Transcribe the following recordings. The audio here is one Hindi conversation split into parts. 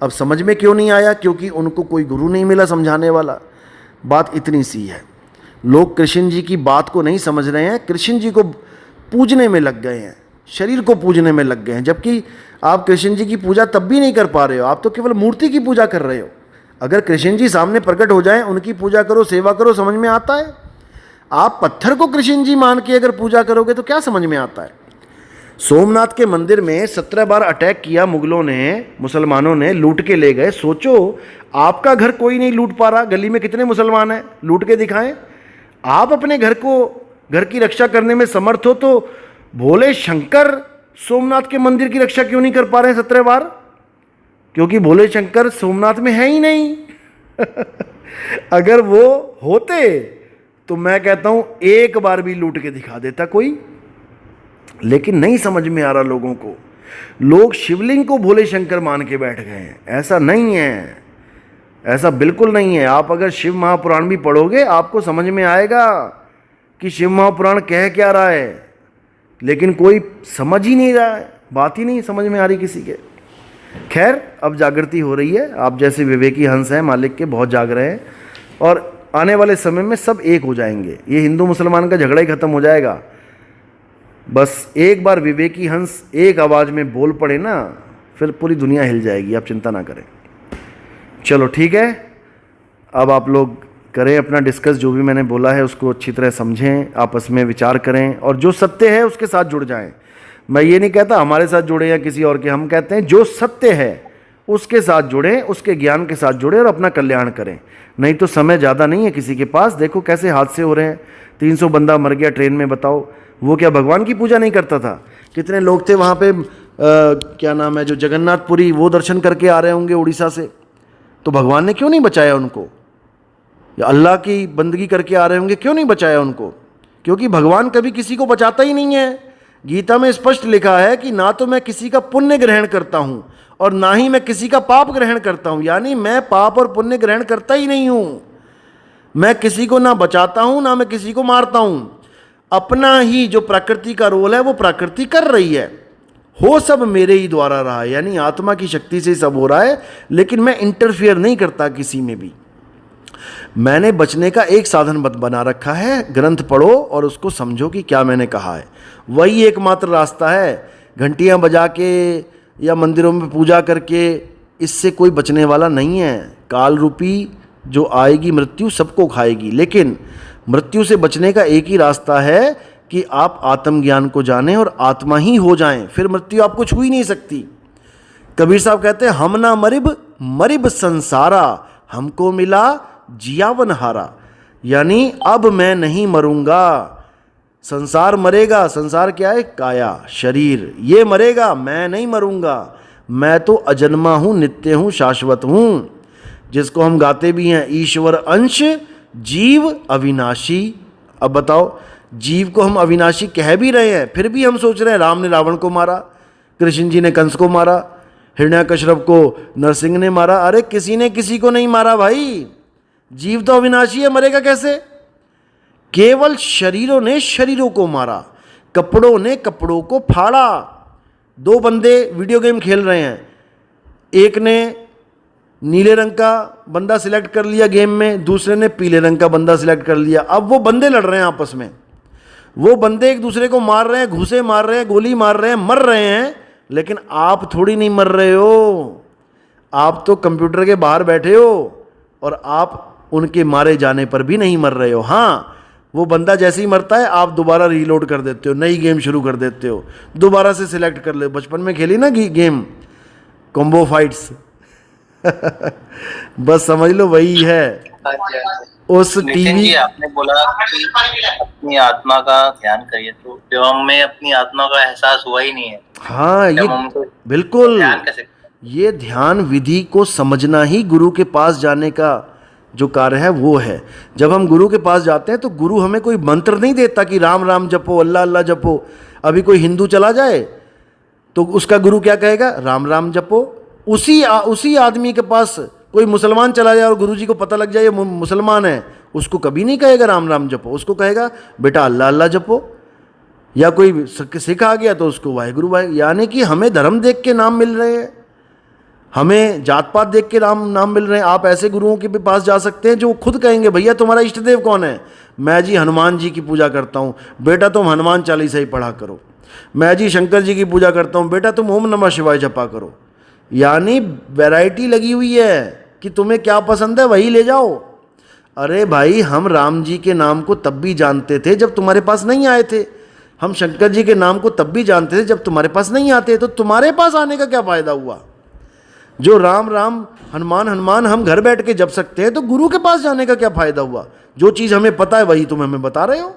अब समझ में क्यों नहीं आया? क्योंकि उनको कोई गुरु नहीं मिला समझाने वाला। बात इतनी सी है। लोग कृष्ण जी की बात को नहीं समझ रहे हैं, कृष्ण जी को पूजने में लग गए हैं, शरीर को पूजने में लग गए हैं, जबकि आप कृष्ण जी की पूजा तब भी नहीं कर पा रहे हो, आप तो केवल मूर्ति की पूजा कर रहे हो। अगर कृष्ण जी सामने प्रकट हो जाएं, उनकी पूजा करो, सेवा करो, समझ में आता है। आप पत्थर को कृष्ण जी मान के अगर पूजा करोगे तो क्या समझ में आता है? सोमनाथ के मंदिर में 17 बार अटैक किया मुगलों ने, मुसलमानों ने लूट के ले गए। सोचो, आपका घर कोई नहीं लूट पा रहा, गली में कितने मुसलमान हैं, लूट के दिखाएं। आप अपने घर की रक्षा करने में समर्थ हो, तो भोले शंकर सोमनाथ के मंदिर की रक्षा क्यों नहीं कर पा रहे हैं 17 बार? क्योंकि भोले शंकर सोमनाथ में है ही नहीं। अगर वो होते तो मैं कहता हूं एक बार भी लूट के दिखा देता कोई। लेकिन नहीं समझ में आ रहा लोगों को। लोग शिवलिंग को भोले शंकर मान के बैठ गए हैं। ऐसा नहीं है, ऐसा बिल्कुल नहीं है। आप अगर शिव महापुराण भी पढ़ोगे आपको समझ में आएगा कि शिव महापुराण कह क्या रहा है, लेकिन कोई समझ ही नहीं रहा है, बात ही नहीं समझ में आ रही किसी के। खैर, अब जागृति हो रही है। आप जैसे विवेकी हंस हैं मालिक के, बहुत जाग रहे हैं, और आने वाले समय में सब एक हो जाएंगे। ये हिंदू मुसलमान का झगड़ा ही खत्म हो जाएगा। बस एक बार विवेकी हंस एक आवाज़ में बोल पड़े ना, फिर पूरी दुनिया हिल जाएगी। आप चिंता ना करें। चलो ठीक है, अब आप लोग करें अपना डिस्कस, जो भी मैंने बोला है उसको अच्छी तरह समझें, आपस में विचार करें, और जो सत्य है उसके साथ जुड़ जाएं। मैं ये नहीं कहता हमारे साथ जुड़े या किसी और के, हम कहते हैं जो सत्य है उसके साथ जुड़ें, उसके ज्ञान के साथ जुड़ें और अपना कल्याण करें। नहीं तो समय ज़्यादा नहीं है किसी के पास। देखो कैसे हादसे हो रहे हैं, 300 बंदा मर गया ट्रेन में। बताओ, वो क्या भगवान की पूजा नहीं करता था? कितने लोग थे वहाँ पे, क्या नाम है, जो जगन्नाथपुरी, वो दर्शन करके आ रहे होंगे उड़ीसा से। तो भगवान ने क्यों नहीं बचाया उनको? या अल्लाह की बंदगी करके आ रहे होंगे, क्यों नहीं बचाया उनको? क्योंकि भगवान कभी किसी को बचाता ही नहीं है। गीता में स्पष्ट लिखा है कि ना तो मैं किसी का पुण्य ग्रहण करता हूं और ना ही मैं किसी का पाप ग्रहण करता हूं। यानी मैं पाप और पुण्य ग्रहण करता ही नहीं हूं। मैं किसी को ना बचाता हूं ना मैं किसी को मारता हूं। अपना ही जो प्रकृति का रोल है वो प्रकृति कर रही है। हो सब मेरे ही द्वारा रहा है, यानी आत्मा की शक्ति से सब हो रहा है, लेकिन मैं इंटरफियर नहीं करता किसी में भी। मैंने बचने का एक साधन बना रखा है, ग्रंथ पढ़ो और उसको समझो कि क्या मैंने कहा है। वही एकमात्र रास्ता है। घंटियां बजा के या मंदिरों में पूजा करके इससे कोई बचने वाला नहीं है। काल रूपी जो आएगी मृत्यु सबको खाएगी, लेकिन मृत्यु से बचने का एक ही रास्ता है कि आप आत्मज्ञान को जानें और आत्मा ही हो जाएं। फिर मृत्यु आपको छू ही नहीं सकती। कबीर साहब कहते हैं, हम ना मरिब मरिब संसारा, हमको मिला जियावन हारा। यानी अब मैं नहीं मरूंगा, संसार मरेगा। संसार क्या है? काया, शरीर, ये मरेगा, मैं नहीं मरूंगा। मैं तो अजन्मा हूं, नित्य हूं, शाश्वत हूं। जिसको हम गाते भी हैं, ईश्वर अंश जीव अविनाशी। अब बताओ, जीव को हम अविनाशी कह भी रहे हैं, फिर भी हम सोच रहे हैं राम ने रावण को मारा, कृष्ण जी ने कंस को मारा, हिरण्यकश्यप को नरसिंह ने मारा। अरे किसी ने किसी को नहीं मारा भाई। जीव तो अविनाशी है, मरेगा कैसे? केवल शरीरों ने शरीरों को मारा, कपड़ों ने कपड़ों को फाड़ा। दो बंदे वीडियो गेम खेल रहे हैं, एक ने नीले रंग का बंदा सिलेक्ट कर लिया गेम में, दूसरे ने पीले रंग का बंदा सिलेक्ट कर लिया। अब वो बंदे लड़ रहे हैं आपस में, वो बंदे एक दूसरे को मार रहे हैं, घूसे मार रहे हैं, गोली मार रहे हैं, मर रहे हैं। लेकिन आप थोड़ी नहीं मर रहे हो, आप तो कंप्यूटर के बाहर बैठे हो और आप उनके मारे जाने पर भी नहीं मर रहे हो। हाँ, वो बंदा जैसे ही मरता है आप दोबारा रीलोड कर देते हो, नई गेम शुरू कर देते हो, दोबारा से सिलेक्ट कर ले। बचपन में खेली ना गेम कॉम्बो फाइट्स। बस समझ लो वही है। उस टीवी, आपने बोला कि अपनी आत्मा का ध्यान करिए, तो जब हमें अपनी आत्मा का एहसास हुआ ही नहीं है। हाँ, ये बिल्कुल, ये ध्यान विधि को समझना ही गुरु के पास जाने का जो कार्य है वो है। जब हम गुरु के पास जाते हैं तो गुरु हमें कोई मंत्र नहीं देता कि राम राम जपो, अल्लाह अल्लाह जपो। अभी कोई हिंदू चला जाए तो उसका गुरु क्या कहेगा? राम राम जपो। उसी आदमी के पास कोई मुसलमान चला जाए और गुरु जी को पता लग जाए ये मुसलमान है, उसको कभी नहीं कहेगा राम राम जपो, उसको कहेगा बेटा अल्लाह अल्लाह जपो। या कोई सिख आ गया तो उसको वाहेगुरु वाहे। यानी कि हमें धर्म देख के नाम मिल रहे हैं। हमें जात पात देख के नाम मिल रहे हैं। आप ऐसे गुरुओं के भी पास जा सकते हैं जो खुद कहेंगे भैया तुम्हारा इष्ट देव कौन है? मैं जी हनुमान जी की पूजा करता हूँ, बेटा तुम हनुमान चालीसा ही पढ़ा करो। मैं जी शंकर जी की पूजा करता हूँ, बेटा तुम ओम नमः शिवाय जपा करो। यानी वैरायटी लगी हुई है कि तुम्हें क्या पसंद है वही ले जाओ। अरे भाई, हम राम जी के नाम को तब भी जानते थे जब तुम्हारे पास नहीं आए थे। हम शंकर जी के नाम को तब भी जानते थे जब तुम्हारे पास नहीं आते। तो तुम्हारे पास आने का क्या फ़ायदा हुआ? जो राम राम हनुमान हनुमान हम घर बैठ के जप सकते हैं, तो गुरु के पास जाने का क्या फ़ायदा हुआ? जो चीज़ हमें पता है वही तुम हमें बता रहे हो।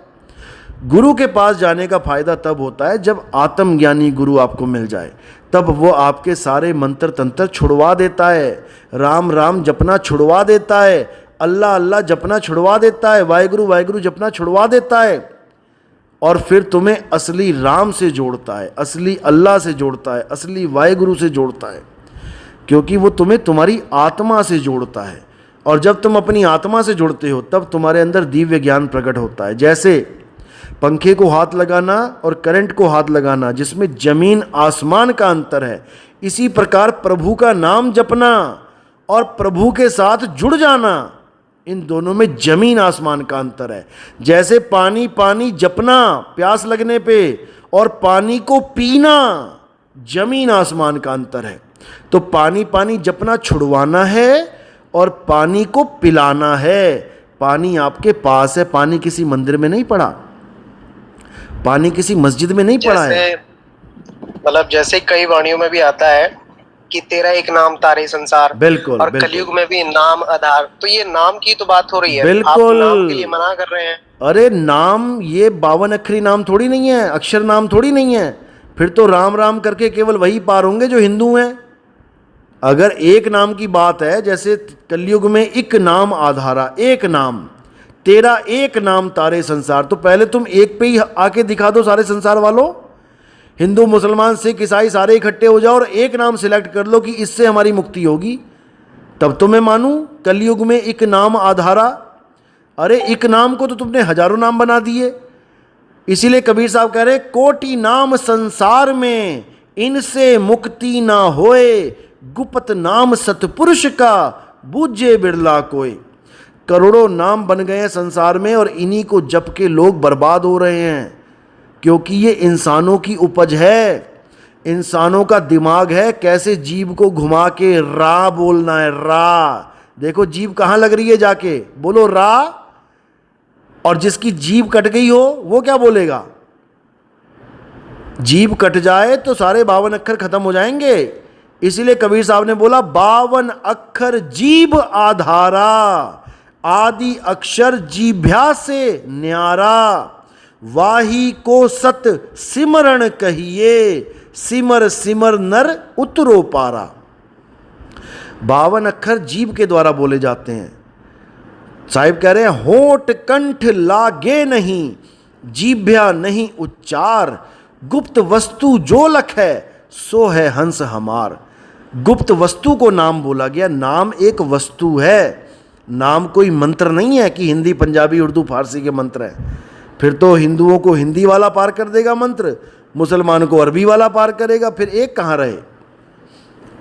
गुरु के पास जाने का फ़ायदा तब होता है जब आत्मज्ञानी गुरु आपको मिल जाए, तब वो आपके सारे मंत्र तंत्र छुड़वा देता है। राम राम जपना छुड़वा देता है, अल्लाह अल्लाह जपना छुड़वा देता है, वाहिगुरु वाहिगुरु जपना छुड़वा देता है, और फिर तुम्हें असली राम से जोड़ता है, असली अल्लाह से जोड़ता है, असली वाहिगुरु से जोड़ता है, क्योंकि वो तुम्हें तुम्हारी आत्मा से जोड़ता है। और जब तुम अपनी आत्मा से जुड़ते हो तब तुम्हारे अंदर दिव्य ज्ञान प्रकट होता है। जैसे पंखे को हाथ लगाना और करंट को हाथ लगाना, जिसमें जमीन आसमान का अंतर है, इसी प्रकार प्रभु का नाम जपना और प्रभु के साथ जुड़ जाना, इन दोनों में जमीन आसमान का अंतर है। जैसे पानी पानी जपना प्यास लगने पे और पानी को पीना, जमीन आसमान का अंतर है। तो पानी पानी जपना छुड़वाना है और पानी को पिलाना है। पानी आपके पास है, पानी किसी मंदिर में नहीं पड़ा, पानी किसी मस्जिद में नहीं पड़ा है। मतलब जैसे कई वाणियों में भी आता है कि तेरा एक नाम तारे संसार, बिल्कुल, और बिल्कुल। कलयुग में भी नाम आधार। तो ये नाम की तो बात हो रही है, बिल्कुल। आप नाम के लिए मना कर रहे हैं। अरे नाम ये 52 अक्षरी नाम थोड़ी नहीं है, अक्षर नाम थोड़ी नहीं है। फिर तो राम राम करके केवल वही पार होंगे जो हिंदू हैं। अगर एक नाम की बात है, जैसे कलयुग में एक नाम आधारा, एक नाम, तेरा एक नाम तारे संसार, तो पहले तुम एक पे ही आके दिखा दो सारे संसार वालों। हिंदू मुसलमान सिख ईसाई सारे इकट्ठे हो जाओ और एक नाम सिलेक्ट कर लो कि इससे हमारी मुक्ति होगी, तब तो मैं मानूं कलयुग में एक नाम आधारा। अरे एक नाम को तो तुमने हजारों नाम बना दिए। इसीलिए कबीर साहब कह रहे कोटि नाम संसार में, इनसे मुक्ति ना होए, गुप्त नाम सतपुरुष का, बूझे बिरला कोई। करोड़ों नाम बन गए हैं संसार में और इन्हीं को जप के लोग बर्बाद हो रहे हैं, क्योंकि ये इंसानों की उपज है, इंसानों का दिमाग है। कैसे जीभ को घुमा के रा बोलना है, रा। देखो जीभ कहाँ लग रही है, जाके बोलो रा। और जिसकी जीभ कट गई हो वो क्या बोलेगा? जीभ कट जाए तो सारे 52 अक्षर खत्म हो जाएंगे। इसीलिए कबीर साहब ने बोला 52 अक्षर जीभ आधारा, आदि अक्षर जीभ्या से न्यारा, वाही को सत सिमरण कहिए, सिमर सिमर नर उतरो पारा। 52 अक्षर जीभ के द्वारा बोले जाते हैं। साहिब कह रहे हैं होठ कंठ लागे नहीं, जीभ्या नहीं उच्चार, गुप्त वस्तु जो लख है, सो है हंस हमार। गुप्त वस्तु को नाम बोला गया। नाम एक वस्तु है, नाम कोई मंत्र नहीं है कि हिंदी पंजाबी उर्दू फारसी के मंत्र हैं। फिर तो हिंदुओं को हिंदी वाला पार कर देगा मंत्र, मुसलमान को अरबी वाला पार करेगा, फिर एक कहाँ रहे?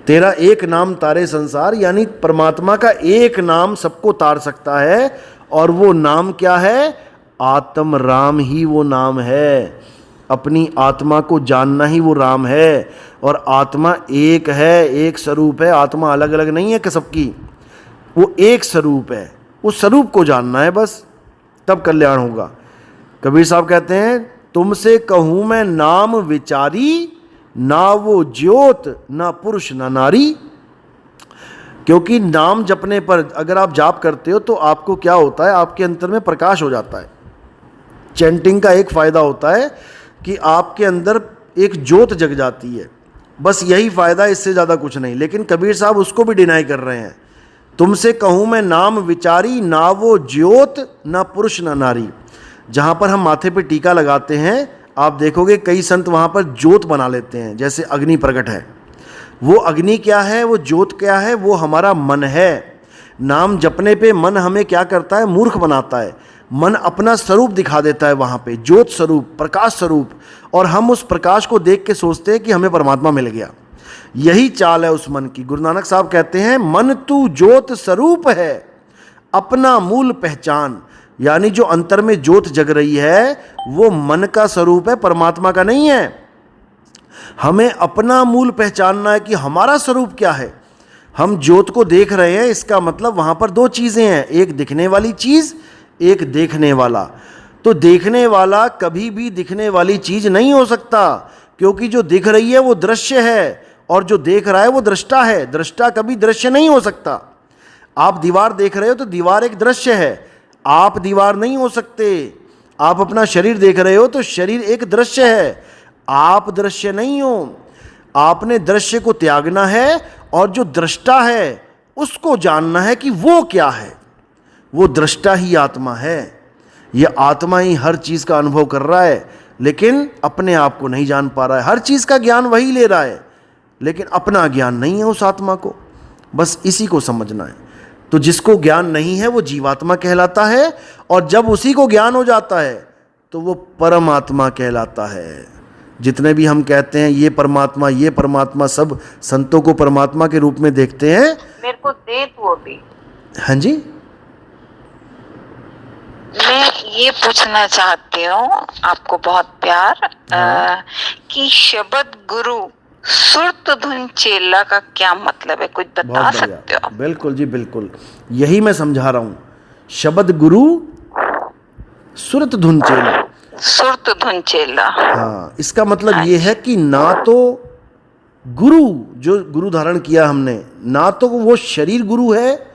तेरा एक नाम तारे संसार, यानी परमात्मा का एक नाम सबको तार सकता है। और वो नाम क्या है? आत्म राम ही वो नाम है। अपनी आत्मा को जानना ही वो राम है। और आत्मा एक है, एक स्वरूप है। आत्मा अलग अलग नहीं है कि सबकी, वो एक स्वरूप है। उस स्वरूप को जानना है बस, तब कल्याण होगा। कबीर साहब कहते हैं तुमसे कहूँ मैं नाम विचारी, ना वो ज्योत ना पुरुष ना नारी। क्योंकि नाम जपने पर अगर आप जाप करते हो तो आपको क्या होता है? आपके अंतर में प्रकाश हो जाता है। चैंटिंग का एक फ़ायदा होता है कि आपके अंदर एक ज्योत जग जाती है, बस यही फ़ायदा, इससे ज़्यादा कुछ नहीं। लेकिन कबीर साहब उसको भी डिनाई कर रहे हैं। तुमसे कहूँ मैं नाम विचारी, ना वो ज्योत ना पुरुष ना नारी। जहाँ पर हम माथे पे टीका लगाते हैं, आप देखोगे कई संत वहाँ पर ज्योत बना लेते हैं, जैसे अग्नि प्रकट है। वो अग्नि क्या है, वो ज्योत क्या है? वो हमारा मन है। नाम जपने पे मन हमें क्या करता है? मूर्ख बनाता है। मन अपना स्वरूप दिखा देता है वहाँ पे, ज्योत स्वरूप, प्रकाश स्वरूप, और हम उस प्रकाश को देख के सोचते हैं कि हमें परमात्मा मिल गया। यही चाल है उस मन की। गुरु नानक साहब कहते हैं, मन तू ज्योत स्वरूप है, अपना मूल पहचान। यानी जो अंतर में ज्योत जग रही है वो मन का स्वरूप है, परमात्मा का नहीं है। हमें अपना मूल पहचानना है कि हमारा स्वरूप क्या है। हम ज्योत को देख रहे हैं, इसका मतलब वहां पर दो चीजें हैं, एक दिखने वाली चीज, एक देखने वाला। तो देखने वाला कभी भी दिखने वाली चीज नहीं हो सकता, क्योंकि जो दिख रही है वो दृश्य है और जो देख रहा है वो दृष्टा है। दृष्टा कभी दृश्य नहीं हो सकता। आप दीवार देख रहे हो तो दीवार एक दृश्य है, आप दीवार नहीं हो सकते। आप अपना शरीर देख रहे हो तो शरीर एक दृश्य है, आप दृश्य नहीं हो। आपने दृश्य को त्यागना है और जो दृष्टा है उसको जानना है कि वो क्या है। वो दृष्टा ही आत्मा है। यह आत्मा ही हर चीज का अनुभव कर रहा है, लेकिन अपने आप को नहीं जान पा रहा है। हर चीज का ज्ञान वही ले रहा है, लेकिन अपना ज्ञान नहीं है उस आत्मा को। बस इसी को समझना है। तो जिसको ज्ञान नहीं है वो जीवात्मा कहलाता है, और जब उसी को ज्ञान हो जाता है तो वो परमात्मा कहलाता है। जितने भी हम कहते हैं ये परमात्मा, सब संतों को परमात्मा के रूप में देखते हैं। मेरे को दे वो भी। हाँ जी, मैं ये पूछना चाहती हूँ आपको बहुत प्यार, कि शब्द गुरु सुरत धुन चेला का क्या मतलब है, कुछ बता बहुत सकते हो आप? बिल्कुल जी बिल्कुल, यही मैं समझा रहा हूं। शब्द गुरु सुरत धुन चेला। सुरत धुन चेला, हाँ, इसका मतलब ये है कि ना तो गुरु, जो गुरु धारण किया हमने, ना तो वो शरीर गुरु है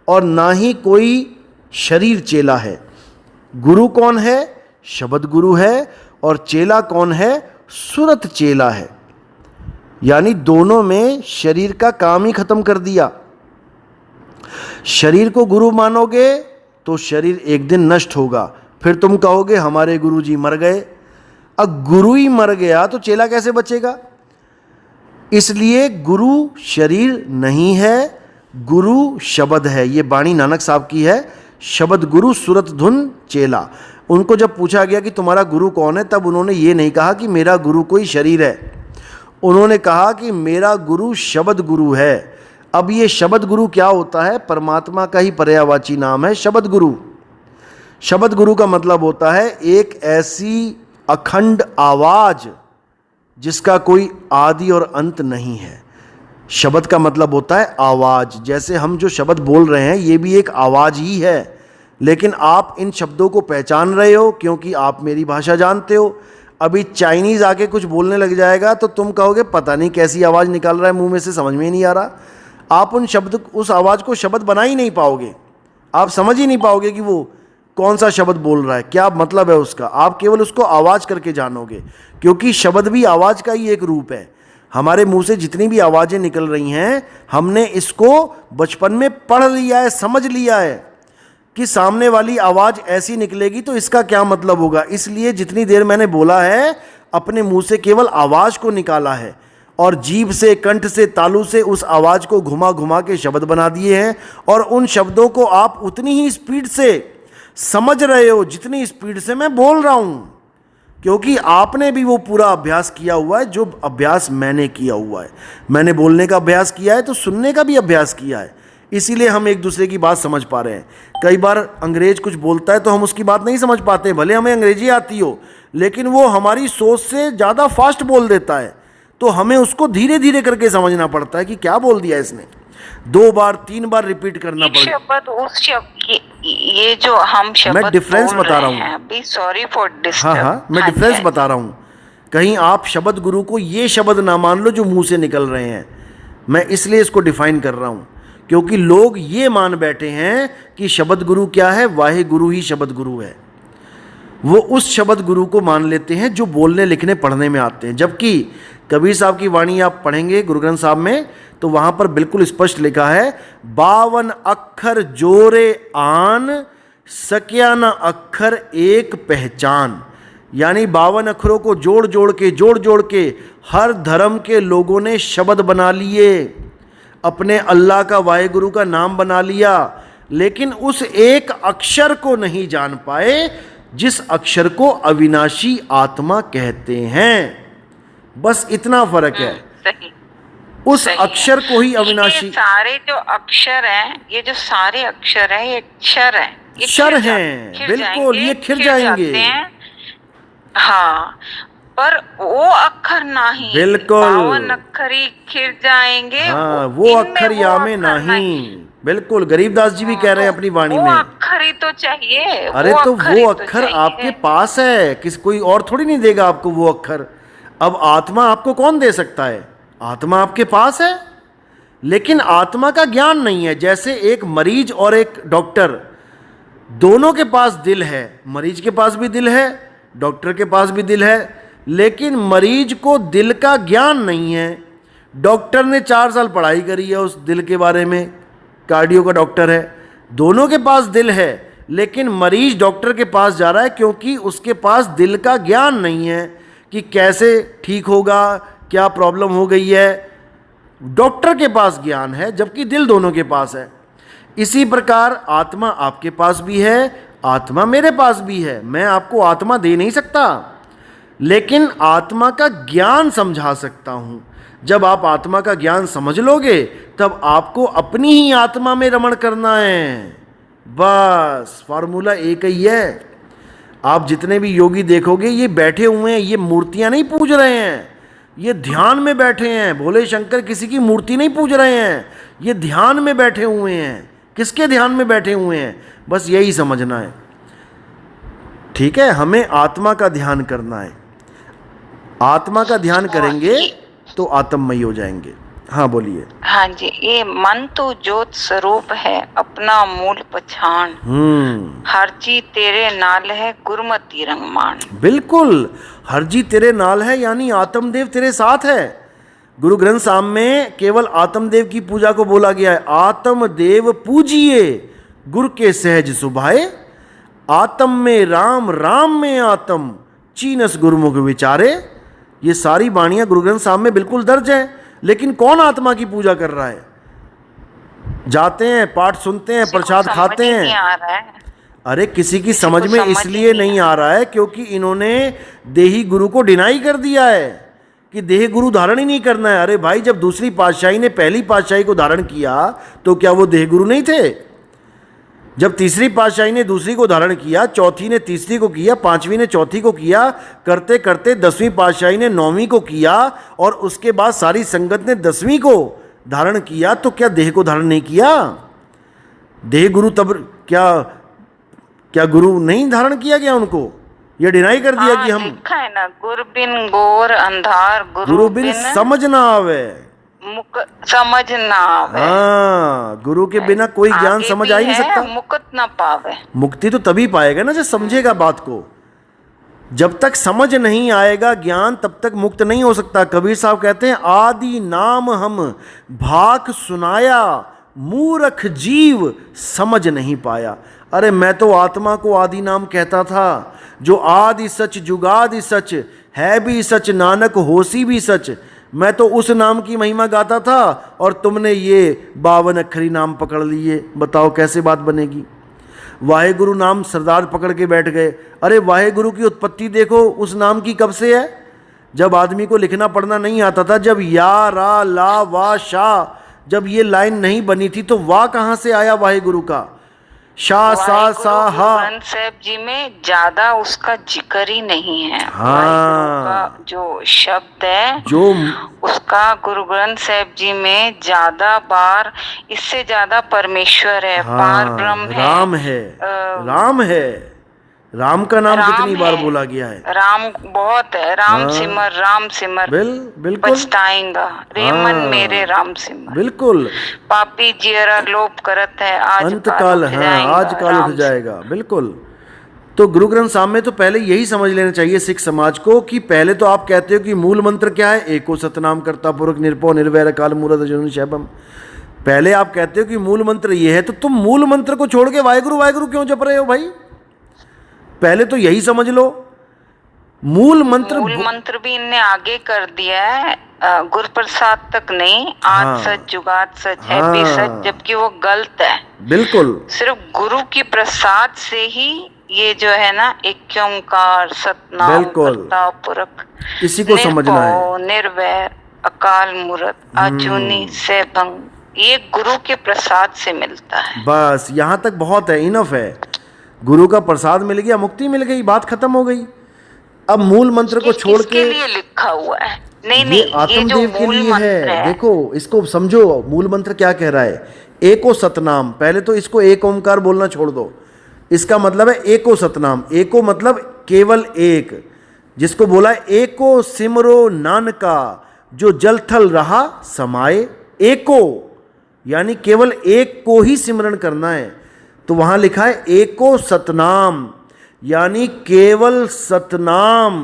और ना ही कोई शरीर चेला है। गुरु कौन है? शब्द गुरु है। और चेला कौन है? सुरत चेला है। यानी दोनों में शरीर का काम ही खत्म कर दिया। शरीर को गुरु मानोगे तो शरीर एक दिन नष्ट होगा, फिर तुम कहोगे हमारे गुरु जी मर गए। अब गुरु ही मर गया तो चेला कैसे बचेगा? इसलिए गुरु शरीर नहीं है, गुरु शब्द है। ये बाणी नानक साहब की है, शब्द गुरु सुरत धुन चेला। उनको जब पूछा गया कि तुम्हारा गुरु कौन है, तब उन्होंने ये नहीं कहा कि मेरा गुरु कोई शरीर है, उन्होंने कहा कि मेरा गुरु शब्द गुरु है। अब ये शब्द गुरु क्या होता है? परमात्मा का ही पर्यायवाची नाम है शब्द गुरु। शब्द गुरु का मतलब होता है एक ऐसी अखंड आवाज जिसका कोई आदि और अंत नहीं है। शब्द का मतलब होता है आवाज। जैसे हम जो शब्द बोल रहे हैं ये भी एक आवाज ही है, लेकिन आप इन शब्दों को पहचान रहे हो क्योंकि आप मेरी भाषा जानते हो। अभी चाइनीज आके कुछ बोलने लग जाएगा तो तुम कहोगे पता नहीं कैसी आवाज़ निकाल रहा है मुंह में से, समझ में ही नहीं आ रहा। आप उस आवाज़ को शब्द बना ही नहीं पाओगे, आप समझ ही नहीं पाओगे कि वो कौन सा शब्द बोल रहा है, क्या मतलब है उसका। आप केवल उसको आवाज़ करके जानोगे, क्योंकि शब्द भी आवाज़ का ही एक रूप है। हमारे मुंह से जितनी भी आवाज़ें निकल रही हैं, हमने इसको बचपन में पढ़ लिया है, समझ लिया है कि सामने वाली आवाज़ ऐसी निकलेगी तो इसका क्या मतलब होगा। इसलिए जितनी देर मैंने बोला है अपने मुंह से केवल आवाज़ को निकाला है और जीभ से, कंठ से, तालू से उस आवाज़ को घुमा घुमा के शब्द बना दिए हैं। और उन शब्दों को आप उतनी ही स्पीड से समझ रहे हो जितनी स्पीड से मैं बोल रहा हूँ, क्योंकि आपने भी वो पूरा अभ्यास किया हुआ है जो अभ्यास मैंने किया हुआ है। मैंने बोलने का अभ्यास किया है तो सुनने का भी अभ्यास किया है, इसीलिए हम एक दूसरे की बात समझ पा रहे हैं। कई बार अंग्रेज कुछ बोलता है तो हम उसकी बात नहीं समझ पाते, भले हमें अंग्रेजी आती हो, लेकिन वो हमारी सोच से ज़्यादा फास्ट बोल देता है, तो हमें उसको धीरे धीरे करके समझना पड़ता है कि क्या बोल दिया इसने। 2 बार 3 बार रिपीट करना पड़ता है। शब्द उस शब्द ये जो हम शब्द मैं डिफरेंस बता रहा हूँ। अभी सॉरी फॉर डिस्टर्ब। हाँ, मैं डिफरेंस बता रहा हूँ। कहीं आप शब्द गुरु को ये शब्द ना मान लो जो मुंह से निकल रहे हैं। मैं इसलिए इसको डिफाइन कर रहा हूँ, क्योंकि लोग ये मान बैठे हैं कि शब्द गुरु क्या है, वाहे गुरु ही शब्द गुरु है। वो उस शब्द गुरु को मान लेते हैं जो बोलने लिखने पढ़ने में आते हैं। जबकि कबीर साहब की वाणी आप पढ़ेंगे गुरु ग्रंथ साहब में तो वहाँ पर बिल्कुल स्पष्ट लिखा है, 52 अक्षर जोरे आन, सक्या न अक्षर एक पहचान। यानी 52 अक्षरों को जोड़ जोड़ के हर धर्म के लोगों ने शब्द बना लिए, अपने अल्लाह का वाहेगुरु का नाम बना लिया, लेकिन उस एक अक्षर को नहीं जान पाए जिस अक्षर को अविनाशी आत्मा कहते हैं। बस इतना फर्क है। सही। उस सही है। अक्षर को ही अविनाशी। ये सारे जो अक्षर हैं, ये जो सारे अक्षर हैं, ये क्षर हैं, ये क्षर खिर हैं, खिर बिल्कुल, जाएंगे, ये खिर खिर जाएंगे। जाते हैं। हाँ, पर वो अक्षर नहीं, बिल्कुल। 52 अक्षर ही खिर जाएंगे। हाँ, वो इनमें अक्षर वो यामे अक्षर नहीं। बिल्कुल, गरीबदास जी भी कह रहे हैं अपनी वाणी वो में। अक्षर ही तो चाहिए। अरे तो अक्षर ही वो तो अक्षर चाहिए। आपके पास है, किस कोई और थोड़ी नहीं देगा आपको वो अक्षर। अब आत्मा आपको कौन दे सकता है? आत्मा आपके पास है, लेकिन आत्मा का ज्ञान नहीं है। जैसे एक मरीज और एक डॉक्टर, दोनों के पास दिल है, मरीज के पास भी दिल है, डॉक्टर के पास भी दिल है, लेकिन मरीज को दिल का ज्ञान नहीं है। डॉक्टर ने 4 साल पढ़ाई करी है उस दिल के बारे में, कार्डियो का डॉक्टर है, दोनों के पास दिल है, लेकिन मरीज डॉक्टर के पास जा रहा है क्योंकि उसके पास दिल का ज्ञान नहीं है कि कैसे ठीक होगा, क्या प्रॉब्लम हो गई है। डॉक्टर के पास ज्ञान है, जबकि दिल दोनों के पास है। इसी प्रकार आत्मा आपके पास भी है, आत्मा मेरे पास भी है। मैं आपको आत्मा दे नहीं सकता, लेकिन आत्मा का ज्ञान समझा सकता हूं। जब आप आत्मा का ज्ञान समझ लोगे, तब आपको अपनी ही आत्मा में रमण करना है। बस फॉर्मूला एक ही है। आप जितने भी योगी देखोगे, ये बैठे हुए हैं, ये मूर्तियां नहीं पूज रहे हैं, ये ध्यान में बैठे हैं। भोले शंकर किसी की मूर्ति नहीं पूज रहे हैं, ये ध्यान में बैठे हुए हैं। किसके ध्यान में बैठे हुए हैं? बस यही समझना है। ठीक है, हमें आत्मा का ध्यान करना है। आत्मा का ध्यान करेंगे तो आत्ममयी हो जाएंगे। हाँ बोलिए। हाँ जी, ये मन तो ज्योत स्वरूप है, अपना मूल पछाण। हर जी तेरे नाल है, गुरमति रंगमान। बिल्कुल, हर जी तेरे नाल है, यानी आत्मदेव तेरे साथ है। गुरु ग्रंथ साहब में केवल आत्मदेव की पूजा को बोला गया है। आत्मदेव पूजिए, गुर के सहज सुभाए। आत्म में राम, राम में आत्म, चीनस गुरुमुख विचारे। ये सारी वाणियां गुरु ग्रंथ साहब में बिल्कुल दर्ज है। लेकिन कौन आत्मा की पूजा कर रहा है? जाते हैं, पाठ सुनते हैं, प्रसाद खाते हैं। नहीं आ रहा है। अरे किसी की समझ में इसलिए नहीं आ रहा है क्योंकि इन्होंने देही गुरु को डिनाई कर दिया है कि देह गुरु धारण ही नहीं करना है। अरे भाई, जब दूसरी पातशाही ने पहली पातशाही को धारण किया तो क्या वो देह गुरु नहीं थे? जब तीसरी पातशाही ने दूसरी को धारण किया, चौथी ने तीसरी को किया, पांचवी ने चौथी को किया, करते करते 10वीं पातशाही ने 9वीं को किया, और उसके बाद सारी संगत ने 10वीं को धारण किया, तो क्या देह को धारण नहीं किया? देह गुरु तब क्या गुरु नहीं धारण किया गया उनको? ये डिनाई कर दिया कि हम लिखा है ना, गुरु बिन गोर अंधार, गुरु बिन समझ ना आवे, समझ ना आवे। हाँ, गुरु के बिना कोई ज्ञान आगे समझ भी आ ही नहीं है, सकता। मुक्त ना पावे। मुक्ति तो तभी पाएगा ना जब समझेगा बात को। जब तक समझ नहीं आएगा ज्ञान, तब तक मुक्त नहीं हो सकता। कबीर साहब कहते हैं, आदि नाम हम भाक सुनाया, मूर्ख जीव समझ नहीं पाया। अरे मैं तो आत्मा को आदि नाम कहता था, जो आदि सच जुगादि सच है भी सच, नानक होसी भी सच। मैं तो उस नाम की महिमा गाता था, और तुमने ये 52 अक्षरी नाम पकड़ लिए। बताओ कैसे बात बनेगी? वाहेगुरु नाम सरदार पकड़ के बैठ गए। अरे वाहेगुरु की उत्पत्ति देखो उस नाम की कब से है? जब आदमी को लिखना पढ़ना नहीं आता था, जब या रा ला वा शा, जब ये लाइन नहीं बनी थी, तो वाह कहाँ से आया वाहेगुरु का? शाह सा सा हा। ग्रंथ साहब जी में ज्यादा उसका जिक्र ही नहीं है। हाँ, वाहिगुरु का जो शब्द है, जो उसका गुरु ग्रंथ साहब जी में ज्यादा बार, इससे ज्यादा परमेश्वर है, पार ब्रह्म है, राम है, राम है। राम का नाम राम कितनी बार है, बोला गया है? राम बहुत है। राम सिमर, राम सिमर, बिल्कुल पछताएंगा रे मन मेरे, राम सिमर। बिल्कुल। पापी जियरा लोभ करत है, आज अंत काल, हाँ, आज काल उठ जाएगा। बिल्कुल। तो गुरु ग्रंथ साहब में तो पहले यही समझ लेना चाहिए सिख समाज को कि पहले तो आप कहते हो कि मूल मंत्र क्या है? एको सतनाम करता पुरख निरपो निर्वैर काल मूरत अजूनि शैभम। पहले आप कहते हो कि मूल मंत्र ये है, तो तुम मूल मंत्र को छोड़ के वाहेगुरु वाहेगुरु क्यों जप रहे हो भाई? पहले तो यही समझ लो। मूल मंत्र भी इनने आगे कर दिया है, गुरु प्रसाद तक नहीं। आज सच जुगात सच है भी सच, जबकि वो गलत है। बिल्कुल। सिर्फ गुरु की प्रसाद से ही ये जो है ना, एक ओंकार सतनाम करता पुरख, इसी को समझना है। निर्वैर अकाल मूरत, अजूनी, सैभंग, ये गुरु के प्रसाद से मिलता है। बस यहां तक बहुत है, इनफ है। गुरु का प्रसाद मिल गया, मुक्ति मिल गई, बात खत्म हो गई। अब मूल मंत्र को छोड़ किसके के लिए लिखा हुआ है? नहीं ये नहीं, ये जो आत्मदेव के मूल लिए मंत्र है। है, देखो इसको समझो, मूल मंत्र क्या कह रहा है? एको सतनाम। पहले तो इसको एक ओंकार बोलना छोड़ दो। इसका मतलब है एको सतनाम। एको मतलब केवल एक, जिसको बोला है एको सिमरो नानका, जो जल थल रहा समाए। एको यानी केवल एक को ही सिमरण करना है। तो वहां लिखा है एको सतनाम, यानी केवल सतनाम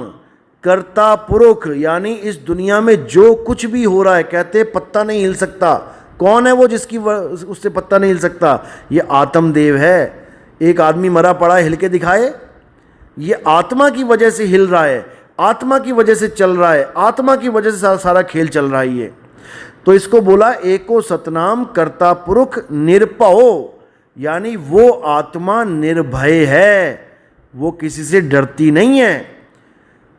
कर्ता पुरुष, यानी इस दुनिया में जो कुछ भी हो रहा है, कहते पत्ता नहीं हिल सकता। कौन है वो जिसकी उससे पत्ता नहीं हिल सकता? ये आत्मदेव है। एक आदमी मरा पड़ा है, हिल के दिखाए? ये आत्मा की वजह से हिल रहा है, आत्मा की वजह से चल रहा है, आत्मा की वजह से सारा खेल चल रहा है ये। तो इसको बोला एको सतनाम कर्ता पुरुष निरपहो, यानी वो आत्मा निर्भय है, वो किसी से डरती नहीं है।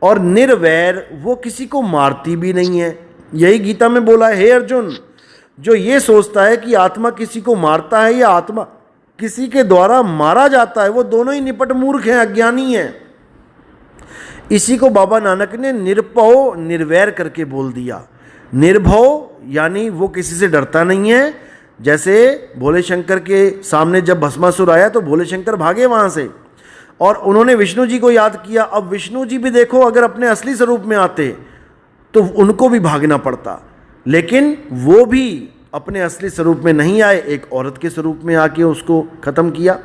और निर्वैर, वो किसी को मारती भी नहीं है। यही गीता में बोला है, हे अर्जुन, जो ये सोचता है कि आत्मा किसी को मारता है या आत्मा किसी के द्वारा मारा जाता है, वो दोनों ही निपट मूर्ख हैं, अज्ञानी हैं। इसी को बाबा नानक ने निरपहो निर्वैर करके बोल दिया। निर्भव यानी वो किसी से डरता नहीं है। जैसे भोले शंकर के सामने जब भस्मासुर आया तो भोले शंकर भागे वहाँ से और उन्होंने विष्णु जी को याद किया। अब विष्णु जी भी देखो, अगर अपने असली स्वरूप में आते तो उनको भी भागना पड़ता, लेकिन वो भी अपने असली स्वरूप में नहीं आए, एक औरत के स्वरूप में आके उसको खत्म किया।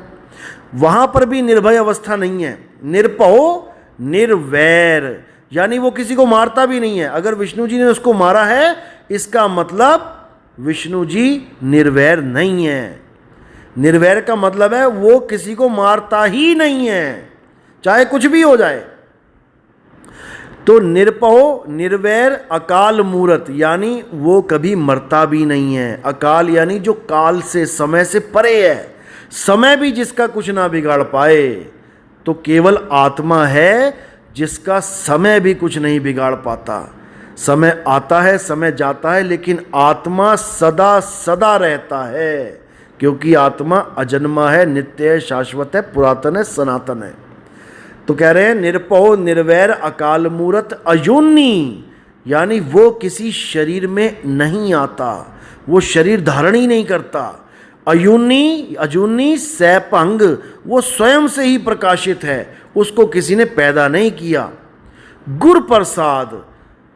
वहाँ पर भी निर्भय अवस्था नहीं है। निरपहो निर्वैर, यानी वो किसी को मारता भी नहीं है। अगर विष्णु जी ने उसको मारा है, इसका मतलब विष्णु जी निर्वैर नहीं है। निर्वैर का मतलब है वो किसी को मारता ही नहीं है, चाहे कुछ भी हो जाए। तो निरपहो निर्वैर अकाल मूरत, यानी वो कभी मरता भी नहीं है। अकाल यानी जो काल से, समय से परे है, समय भी जिसका कुछ ना बिगाड़ पाए। तो केवल आत्मा है जिसका समय भी कुछ नहीं बिगाड़ पाता। समय आता है, समय जाता है, लेकिन आत्मा सदा सदा रहता है, क्योंकि आत्मा अजन्मा है, नित्य है, शाश्वत है, पुरातन है, सनातन है। तो कह रहे हैं निरपहो निर्वैर अकाल मूरत अयोनी, यानी वो किसी शरीर में नहीं आता, वो शरीर धारण ही नहीं करता। अयूनी अजूनी सैपंग, वो स्वयं से ही प्रकाशित है, उसको किसी ने पैदा नहीं किया। गुरु प्रसाद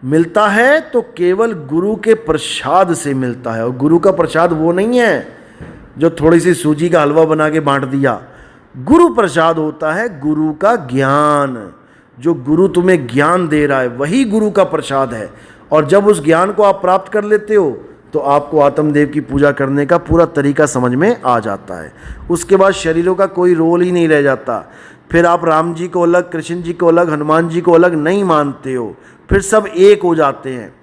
मिलता है तो केवल गुरु के प्रसाद से मिलता है। और गुरु का प्रसाद वो नहीं है जो थोड़ी सी सूजी का हलवा बना के बांट दिया। गुरु प्रसाद होता है गुरु का ज्ञान। जो गुरु तुम्हें ज्ञान दे रहा है वही गुरु का प्रसाद है। और जब उस ज्ञान को आप प्राप्त कर लेते हो तो आपको आत्मदेव की पूजा करने का पूरा तरीका समझ में आ जाता है। उसके बाद शरीरों का कोई रोल ही नहीं रह जाता। फिर आप राम जी को अलग, कृष्ण जी को अलग, हनुमान जी को अलग नहीं मानते हो, फिर सब एक हो जाते हैं।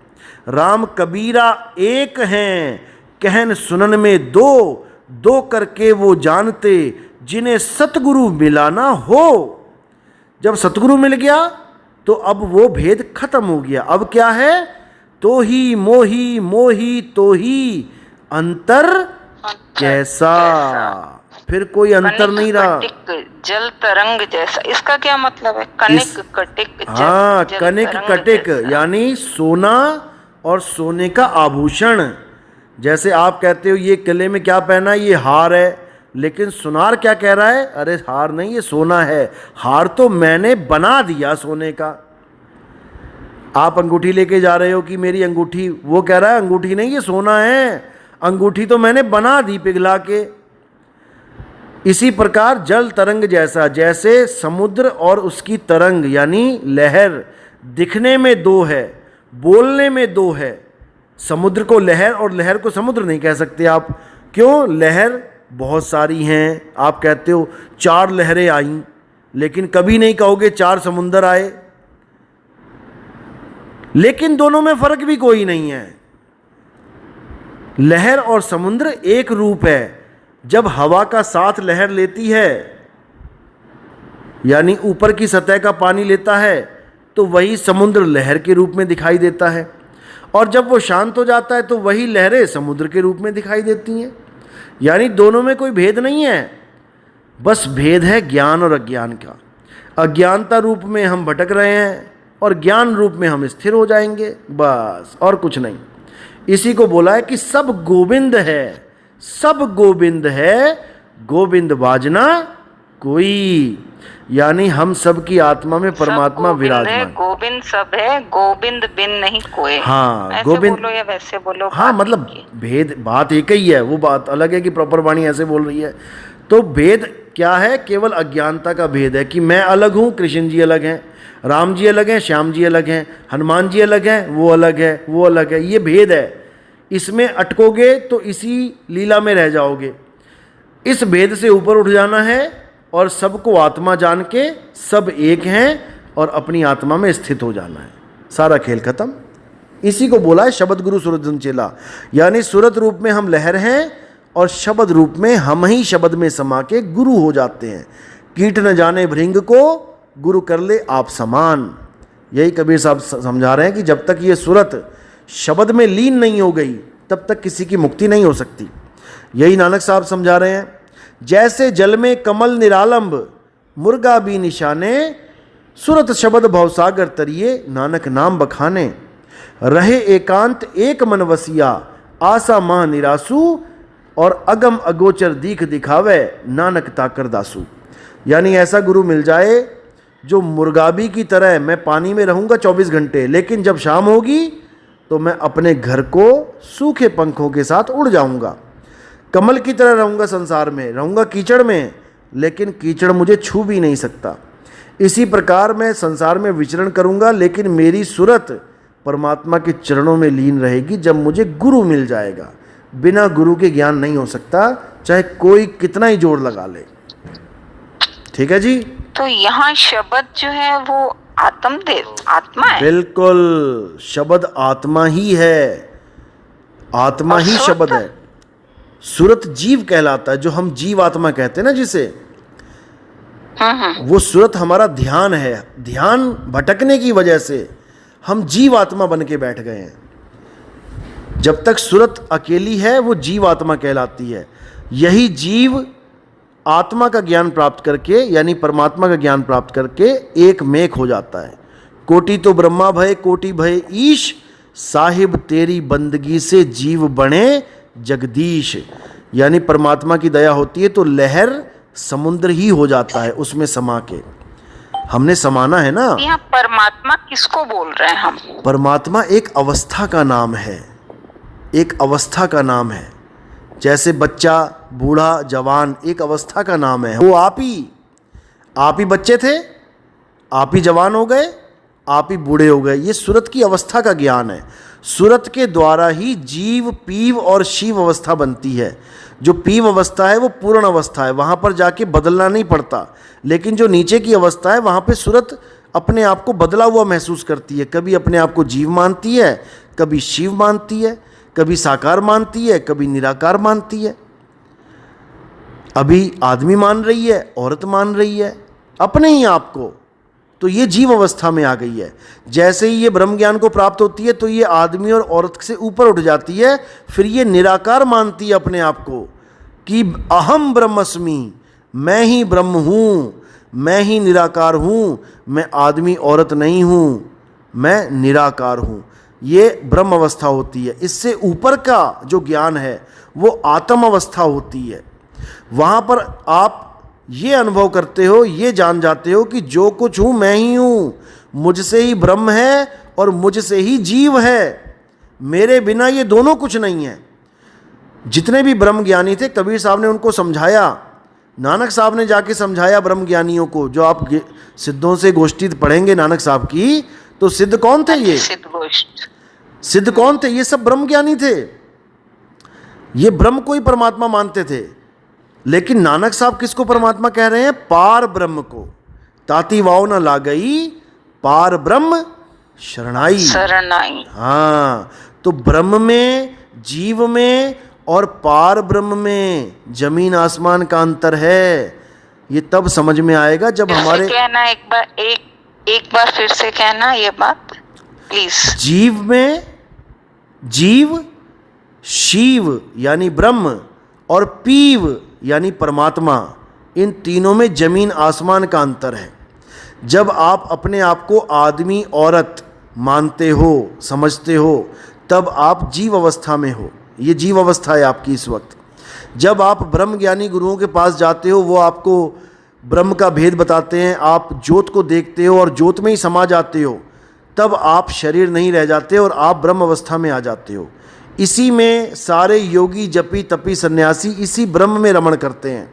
राम कबीरा एक हैं, कहन सुनन में दो, दो करके वो जानते, जिन्हें सतगुरु मिलाना हो। जब सतगुरु मिल गया तो अब वो भेद खत्म हो गया। अब क्या है? तो ही मोही, मोही तो ही अंतर कैसा। फिर कोई अंतर नहीं रहा। जल तरंग जैसा, इसका क्या मतलब है? कनिक कटिक, हाँ, कनिक कटिक यानी सोना और सोने का आभूषण। जैसे आप कहते हो ये गले में क्या पहना है, ये हार है, लेकिन सुनार क्या कह रहा है? अरे हार नहीं, ये सोना है। हार तो मैंने बना दिया सोने का। आप अंगूठी लेके जा रहे हो कि मेरी अंगूठी, वो कह रहा है अंगूठी नहीं, ये सोना है, अंगूठी तो मैंने बना दी पिघला के। इसी प्रकार जल तरंग जैसा, जैसे समुद्र और उसकी तरंग यानी लहर दिखने में दो है, बोलने में दो है। समुद्र को लहर और लहर को समुद्र नहीं कह सकते आप। क्यों? लहर बहुत सारी हैं। आप कहते हो 4 लहरें आईं, लेकिन कभी नहीं कहोगे 4 समुंदर आए। लेकिन दोनों में फर्क भी कोई नहीं है। लहर और समुद्र एक रूप है। जब हवा का साथ लहर लेती है, यानी ऊपर की सतह का पानी लेता है, तो वही समुद्र लहर के रूप में दिखाई देता है। और जब वो शांत हो जाता है तो वही लहरें समुद्र के रूप में दिखाई देती हैं। यानी दोनों में कोई भेद नहीं है, बस भेद है ज्ञान और अज्ञान का। अज्ञानता रूप में हम भटक रहे हैं और ज्ञान रूप में हम स्थिर हो जाएंगे, बस और कुछ नहीं। इसी को बोला है कि सब गोविंद है, सब गोविंद है, गोविंद बाजना कोई। यानी हम सब की आत्मा में परमात्मा विराजमान। गोविंद सब है, गोविंद बिन नहीं कोई। हाँ, ऐसे गोविंद बोलो या वैसे बोलो, हाँ, मतलब भेद बात एक ही है। वो बात अलग है कि प्रॉपर वाणी ऐसे बोल रही है। तो भेद क्या है? केवल अज्ञानता का भेद है कि मैं अलग हूँ, कृष्ण जी अलग हैं, राम जी अलग हैं, श्याम जी अलग हैं, हनुमान जी अलग हैं, वो अलग है, वो अलग है। ये भेद है। इसमें अटकोगे तो इसी लीला में रह जाओगे। इस भेद से ऊपर उठ जाना है और सबको आत्मा जान के सब एक हैं और अपनी आत्मा में स्थित हो जाना है। सारा खेल खत्म। इसी को बोला है शब्द गुरु सूरत धुन चेला। यानी सूरत रूप में हम लहर हैं और शब्द रूप में हम ही शब्द में समा के गुरु हो जाते हैं। कीट न जाने भृंग को गुरु कर ले आप समान। यही कबीर साहब समझा रहे हैं कि जब तक ये सूरत शब्द में लीन नहीं हो गई तब तक किसी की मुक्ति नहीं हो सकती। यही नानक साहब समझा रहे हैं। जैसे जल में कमल निरालंब मुर्गा भी निशाने, सुरत शब्द भवसागर तरिए नानक नाम बखाने। रहे एकांत एक मन वसिया आशा माह निरासु, और अगम अगोचर दीख दिखावे नानक ताकर दासू। यानी ऐसा गुरु मिल जाए जो मुर्गाबी की तरह, मैं पानी में रहूँगा 24 घंटे, लेकिन जब शाम होगी तो मैं अपने घर को सूखे पंखों के साथ उड़ जाऊँगा। कमल की तरह रहूँगा, संसार में रहूँगा कीचड़ में, लेकिन कीचड़ मुझे छू भी नहीं सकता। इसी प्रकार मैं संसार में विचरण करूँगा, लेकिन मेरी सूरत परमात्मा के चरणों में लीन रहेगी जब मुझे गुरु मिल जाएगा। बिना गुरु के ज्ञान नहीं हो सकता, चाहे कोई कितना ही जोर लगा ले। ठीक है जी। तो यहाँ शब्द जो है वो आत्मा है। बिल्कुल, शब्द आत्मा ही है, आत्मा ही शब्द है। सूरत जीव कहलाता है, जो हम जीव आत्मा कहते हैं ना जिसे, वो सूरत हमारा ध्यान है। ध्यान भटकने की वजह से हम जीव आत्मा बन के बैठ गए हैं। जब तक सूरत अकेली है वो जीव आत्मा कहलाती है। यही जीव आत्मा का ज्ञान प्राप्त करके, यानी परमात्मा का ज्ञान प्राप्त करके एक मेक हो जाता है। कोटि तो ब्रह्मा भय कोटि भय ईश, साहिब तेरी बंदगी से जीव बने जगदीश। यानी परमात्मा की दया होती है तो लहर समुद्र ही हो जाता है उसमें समा के। हमने समाना है ना। यहाँ परमात्मा किसको बोल रहे हैं हम? परमात्मा एक अवस्था का नाम है, एक अवस्था का नाम है। जैसे बच्चा, बूढ़ा, जवान एक अवस्था का नाम है। वो आप ही बच्चे थे, आप ही जवान हो गए, आप ही बूढ़े हो गए। ये सूरत की अवस्था का ज्ञान है। सूरत के द्वारा ही जीव, पीव और शिव अवस्था बनती है। जो पीव अवस्था है वो पूर्ण अवस्था है, वहाँ पर जाके बदलना नहीं पड़ता। लेकिन जो नीचे की अवस्था है वहाँ पे सूरत अपने आप को बदला हुआ महसूस करती है। कभी अपने आप को जीव मानती है, कभी शिव मानती है, कभी साकार मानती है, कभी निराकार मानती है। अभी आदमी मान रही है, औरत मान रही है अपने ही आप को। तो ये जीव अवस्था में आ गई है। जैसे ही ये ब्रह्म ज्ञान को प्राप्त होती है तो ये आदमी और औरत से ऊपर उठ जाती है। फिर ये निराकार मानती है अपने आप को कि अहम ब्रह्मस्मि, मैं ही ब्रह्म हूँ, मैं ही निराकार हूँ, मैं आदमी औरत नहीं हूँ, मैं निराकार हूँ। ये ब्रह्म अवस्था होती है। इससे ऊपर का जो ज्ञान है वो आत्म अवस्था होती है। वहाँ पर आप ये अनुभव करते हो, ये जान जाते हो कि जो कुछ हूँ मैं ही हूँ, मुझसे ही ब्रह्म है और मुझसे ही जीव है, मेरे बिना ये दोनों कुछ नहीं है। जितने भी ब्रह्म ज्ञानी थे कबीर साहब ने उनको समझाया, नानक साहब ने जाके समझाया ब्रह्म ज्ञानियों को। जो आप सिद्धों से गोष्ठी पढ़ेंगे नानक साहब की, तो सिद्ध कौन थे? ये सिद्ध कौन थे? ये सब ब्रह्म ज्ञानी थे। ये ब्रह्म को ही परमात्मा मानते थे। लेकिन नानक साहब किसको परमात्मा कह रहे हैं? पार ब्रह्म को। ताती वाव न ला गई पार ब्रह्म शरणाई। हाँ, तो ब्रह्म में, जीव में और पार ब्रह्म में जमीन आसमान का अंतर है। ये तब समझ में आएगा जब हमारे कहना एक बार फिर से कहना ये बात प्लीज। जीव में जीव, शिव यानी ब्रह्म और पीव यानी परमात्मा, इन तीनों में जमीन आसमान का अंतर है। जब आप अपने आप को आदमी औरत मानते हो, समझते हो, तब आप जीव अवस्था में हो। ये जीव अवस्था है आपकी इस वक्त। जब आप ब्रह्म ज्ञानी गुरुओं के पास जाते हो, वो आपको ब्रह्म का भेद बताते हैं, आप ज्योत को देखते हो और ज्योत में ही समा जाते हो, तब आप शरीर नहीं रह जाते और आप ब्रह्म अवस्था में आ जाते हो। इसी में सारे योगी, जपी, तपी, सन्यासी इसी ब्रह्म में रमण करते हैं।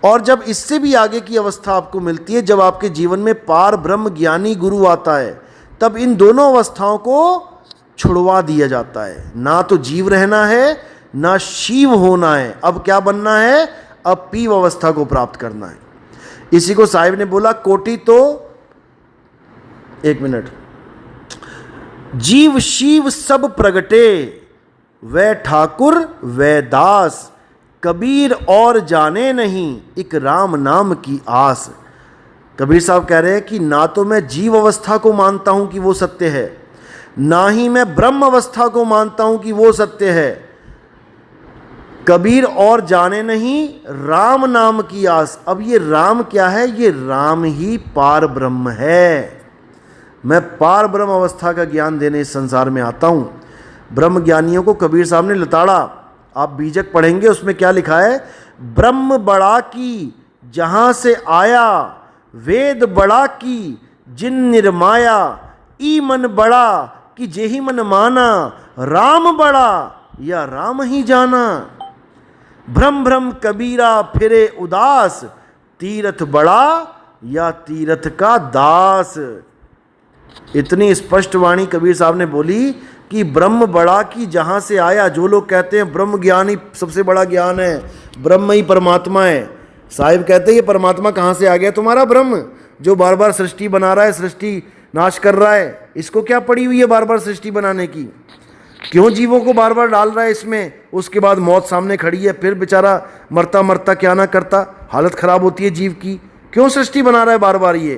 और जब इससे भी आगे की अवस्था आपको मिलती है, जब आपके जीवन में पार ब्रह्म ज्ञानी गुरु आता है, तब इन दोनों अवस्थाओं को छुड़वा दिया जाता है। ना तो जीव रहना है, ना शिव होना है। अब क्या बनना है? अब पीव अवस्था को प्राप्त करना है। इसी को साहिब ने बोला, कोटि तो, एक मिनट, जीव शिव सब प्रगटे, वै ठाकुर वै दास, कबीर और जाने नहीं, एक राम नाम की आस। कबीर साहब कह रहे हैं कि ना तो मैं जीव अवस्था को मानता हूं कि वो सत्य है, ना ही मैं ब्रह्म अवस्था को मानता हूं कि वो सत्य है। कबीर और जाने नहीं, राम नाम की आस। अब ये राम क्या है? ये राम ही पार ब्रह्म है। मैं पार ब्रह्म अवस्था का ज्ञान देने इस संसार में आता हूं। ब्रह्म ज्ञानियों को कबीर साहब ने लताड़ा। आप बीजक पढ़ेंगे, उसमें क्या लिखा है? ब्रह्म बड़ा की जहां से आया, वेद बड़ा की जिन निर्माया, ई मन बड़ा कि जेहि मन माना, राम बड़ा या राम ही जाना। भ्रम भ्रम कबीरा फिरे उदास, तीरथ बड़ा या तीरथ का दास। इतनी स्पष्ट वाणी कबीर साहब ने बोली कि ब्रह्म बड़ा की जहाँ से आया। जो लोग कहते हैं ब्रह्म ज्ञान ही सबसे बड़ा ज्ञान है, ब्रह्म ही परमात्मा है, साहिब कहते हैं ये परमात्मा कहाँ से आ गया? तुम्हारा ब्रह्म, जो बार बार सृष्टि बना रहा है, सृष्टि नाश कर रहा है। इसको क्या पड़ी हुई है बार बार सृष्टि बनाने की? क्यों जीवों को बार बार डाल रहा है इसमें? उसके बाद मौत सामने खड़ी है, फिर बेचारा मरता मरता क्या ना करता, हालत खराब होती है जीव की। क्यों सृष्टि बना रहा है बार बार ये?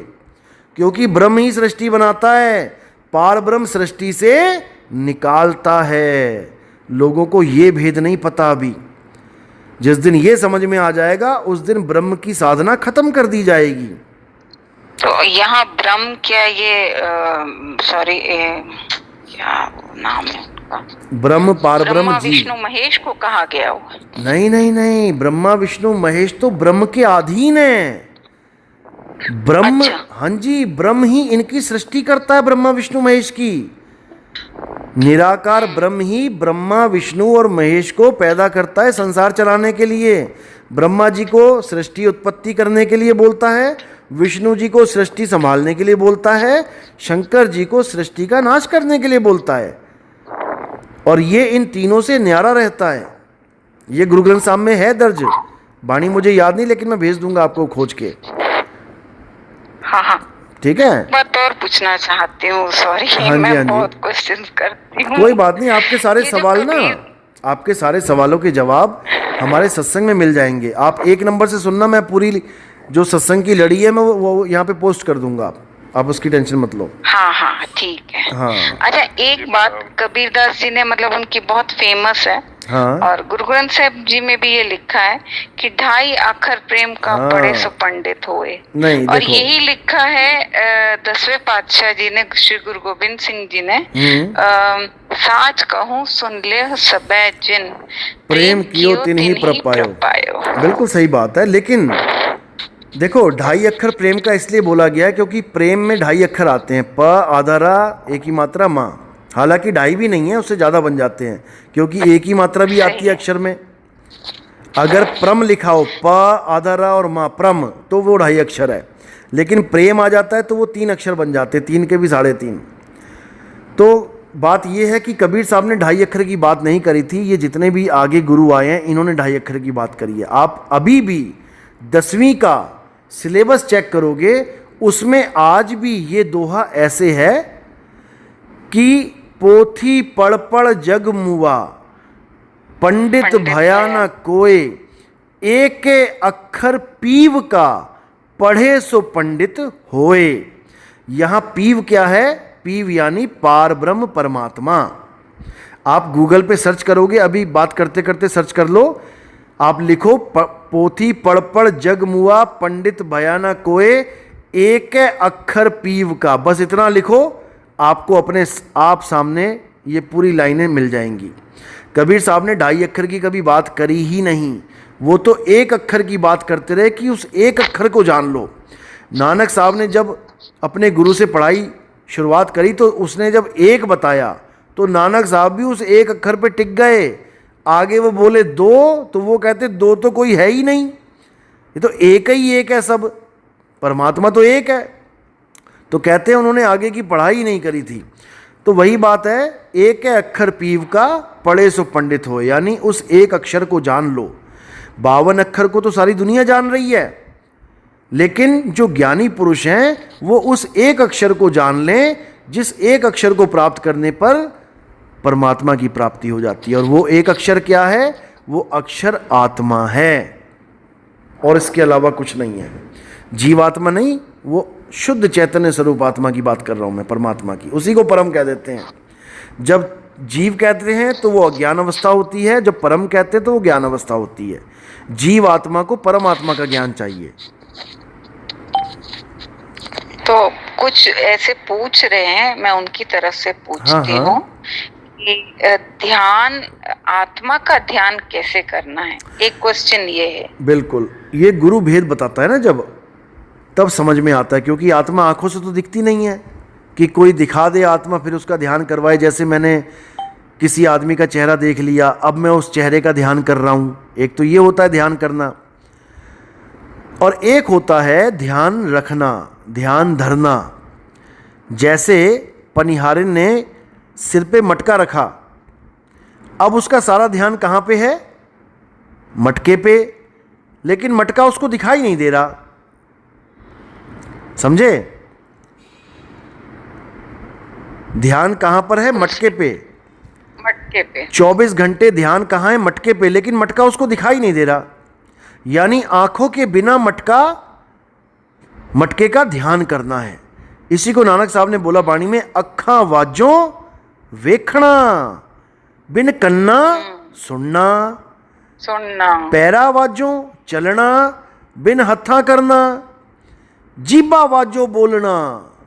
क्योंकि ब्रह्म ही सृष्टि बनाता है, पार ब्रह्म सृष्टि से निकालता है। लोगों को ये भेद नहीं पता अभी। जिस दिन ये समझ में आ जाएगा, उस दिन ब्रह्म की साधना खत्म कर दी जाएगी। तो यहाँ ब्रह्म क्या ये सॉरी क्या नाम है उनका? ब्रह्म पार ब्रह्म जी, विष्णु महेश को कहा गया हो? नहीं नहीं नहीं, ब्रह्मा विष्णु महेश तो ब्रह्म के अधीन है। ब्रह्म, अच्छा। हाँ जी, ब्रह्म ही इनकी सृष्टि करता है, ब्रह्मा विष्णु महेश की। निराकार ब्रह्म ही ब्रह्मा विष्णु और महेश को पैदा करता है संसार चलाने के लिए। ब्रह्मा जी को सृष्टि उत्पत्ति करने के लिए बोलता है, विष्णु जी को सृष्टि संभालने के लिए बोलता है, शंकर जी को सृष्टि का नाश करने के लिए बोलता है। और ये इन तीनों से न्यारा रहता है। ये गुरु ग्रंथ साहब में है दर्ज, वाणी मुझे याद नहीं, लेकिन मैं भेज दूंगा आपको खोज के। हाँ हाँ, ठीक है। बात और पूछना चाहती हूँ, सॉरी हाँ जी, मैं हाँ जी। बहुत क्वेश्चन करती हूँ। कोई बात नहीं, आपके सारे ये जो सवाल ना, आपके सारे सवालों के जवाब हमारे सत्संग में मिल जाएंगे। आप एक नंबर से सुनना, मैं पूरी जो सत्संग की लड़ी है मैं वो यहाँ पे पोस्ट कर दूंगा, आप उसकी टेंशन मत लो। हाँ हाँ ठीक है। हाँ अच्छा, एक बात कबीरदास जी ने मतलब उनकी बहुत फेमस है, हाँ और गुरु ग्रंथ साहिब जी में भी ये लिखा है कि 2.5 अक्षर प्रेम का हाँ। पढ़े सो पंडित होए। नहीं, और देखो। यही लिखा है 10वें पातशाह जी ने, श्री गुरु गोविंद सिंह जी ने, साच कहूँ सुन ले सबे जिन, प्रेम कियो तिन्हि प्रपायो। बिल्कुल सही बात है। लेकिन देखो, 2.5 अक्षर प्रेम का इसलिए बोला गया है क्योंकि प्रेम में 2.5 अक्षर आते हैं, प आधा रा, एक ही मात्रा माँ। हालांकि 2.5 भी नहीं है, उससे ज़्यादा बन जाते हैं, क्योंकि एक ही मात्रा भी आती है अक्षर में। अगर प्रम लिखा हो, प आधा रा और माँ, प्रम, तो वो 2.5 अक्षर है। लेकिन प्रेम आ जाता है तो वो 3 अक्षर बन जाते हैं, 3 के भी 3.5। तो बात ये है कि कबीर साहब ने 2.5 अक्षर की बात नहीं करी थी। ये जितने भी आगे गुरु आए हैं, इन्होंने 2.5 अक्षर की बात करी है। आप अभी भी 10वीं का सिलेबस चेक करोगे, उसमें आज भी ये दोहा ऐसे है कि पोथी पढ़ पढ़ जग मुआ, पंडित भया न कोय, एक अक्षर पीव का, पढ़े सो पंडित होए। यहाँ पीव क्या है? पीव यानी पार ब्रह्म परमात्मा। आप गूगल पे सर्च करोगे, अभी बात करते करते सर्च कर लो, आप लिखो पोथी पढ़ जग मुआ पंडित भयाना कोए एक अक्षर पीव का, बस इतना लिखो, आपको अपने आप सामने ये पूरी लाइनें मिल जाएंगी। कबीर साहब ने 2.5 अक्षर की कभी बात करी ही नहीं, वो तो 1 अक्षर की बात करते रहे कि उस 1 अक्षर को जान लो। नानक साहब ने जब अपने गुरु से पढ़ाई शुरुआत करी तो उसने जब 1 बताया तो नानक साहब भी उस 1 अक्षर पे टिक गए। आगे वो बोले 2 तो वो कहते 2 तो कोई है ही नहीं, ये तो एक ही एक है, सब परमात्मा तो एक है। तो कहते हैं उन्होंने आगे की पढ़ाई नहीं करी थी। तो वही बात है, एक अक्षर पीव का पढ़े सो पंडित हो, यानी उस 1 अक्षर को जान लो। 52 अक्षर को तो सारी दुनिया जान रही है, लेकिन जो ज्ञानी पुरुष हैं वो उस 1 अक्षर को जान लें, जिस 1 अक्षर को प्राप्त करने पर परमात्मा की प्राप्ति हो जाती है। और वो 1 अक्षर क्या है? वो अक्षर आत्मा है और इसके अलावा कुछ नहीं है। जीवात्मा नहीं, वो शुद्ध चैतन्य स्वरूप आत्मा की बात कर रहा हूं मैं, परमात्मा की। उसी को परम कह देते हैं। जब जीव कहते हैं तो वो अज्ञान अवस्था होती है, जब परम कहते हैं तो वो ज्ञान अवस्था होती है। जीव आत्मा को परमात्मा का ज्ञान चाहिए। तो कुछ ऐसे पूछ रहे हैं, मैं उनकी तरफ से पूछती हूँ कि ध्यान, आत्मा का ध्यान कैसे करना है? एक क्वेश्चन ये है। बिल्कुल, ये गुरु भेद बताता है ना, जब तब समझ में आता है, क्योंकि आत्मा आंखों से तो दिखती नहीं है कि कोई दिखा दे आत्मा फिर उसका ध्यान करवाए। जैसे मैंने किसी आदमी का चेहरा देख लिया, अब मैं उस चेहरे का ध्यान कर रहा हूँ। एक तो ये होता है ध्यान करना, और एक होता है ध्यान रखना, ध्यान धरना। जैसे पनिहारिन ने सिर पे मटका रखा, अब उसका सारा ध्यान कहाँ पे है? मटके पे, लेकिन मटका उसको दिखाई नहीं दे रहा। समझे? ध्यान कहाँ पर है? मटके पे। मटके पे 24 घंटे ध्यान कहाँ है? मटके पे, लेकिन मटका उसको दिखाई नहीं दे रहा। यानी आंखों के बिना मटके का ध्यान करना है। इसी को नानक साहब ने बोला बाणी में, अखा वाजों वेखना, बिन कन्ना सुनना, पैरा वाजों चलना, बिन हथा करना, जीबा वाजो बोलना।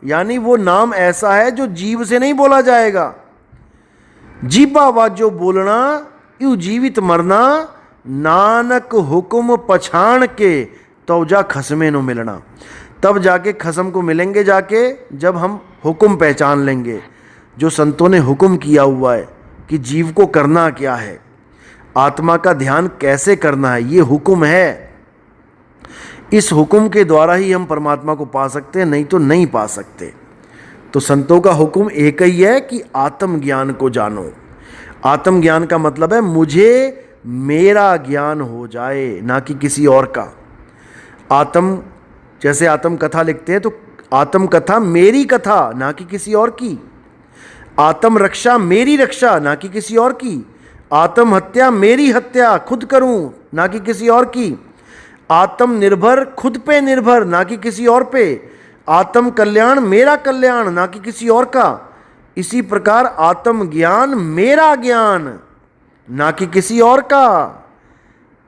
यानी वो नाम ऐसा है जो जीव से नहीं बोला जाएगा। जीबा वाजो बोलना, यू जीवित मरना, नानक हुक्म पछाण के तो जा खसमे नो मिलना। तब जाके खसम को मिलेंगे, जाके जब हम हुक्म पहचान लेंगे, जो संतों ने हुक्म किया हुआ है कि जीव को करना क्या है, आत्मा का ध्यान कैसे करना है, ये हुक्म है। इस हुक्म के द्वारा ही हम परमात्मा को पा सकते हैं, नहीं तो नहीं पा सकते। तो संतों का हुक्म एक ही है कि आत्मज्ञान को जानो। आत्मज्ञान का मतलब है मुझे मेरा ज्ञान हो जाए, ना कि किसी और का। जैसे आत्म कथा लिखते हैं तो आत्म कथा मेरी कथा, ना कि किसी और की। आत्म रक्षा मेरी रक्षा, ना कि किसी और की। आत्म हत्या मेरी हत्या, खुद करूं, ना कि किसी और की। आत्म निर्भर, खुद पे निर्भर, ना कि किसी और पे। आत्म कल्याण मेरा कल्याण, ना कि किसी और का। इसी प्रकार आत्म ज्ञान मेरा ज्ञान, ना कि किसी और का।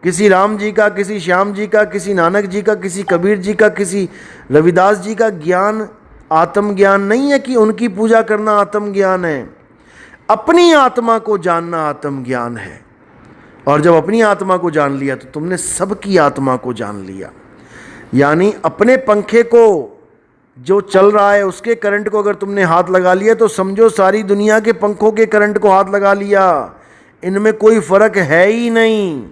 किसी राम जी का, किसी श्याम जी का, किसी नानक जी का, किसी कबीर जी का, किसी रविदास जी का ज्ञान आत्मज्ञान नहीं है कि उनकी पूजा करना आत्मज्ञान है। अपनी आत्मा को जानना आत्मज्ञान है। और जब अपनी आत्मा को जान लिया तो तुमने सबकी आत्मा को जान लिया। यानी अपने पंखे को, जो चल रहा है उसके करंट को अगर तुमने हाथ लगा लिया तो समझो सारी दुनिया के पंखों के करंट को हाथ लगा लिया। इनमें कोई फर्क है ही नहीं।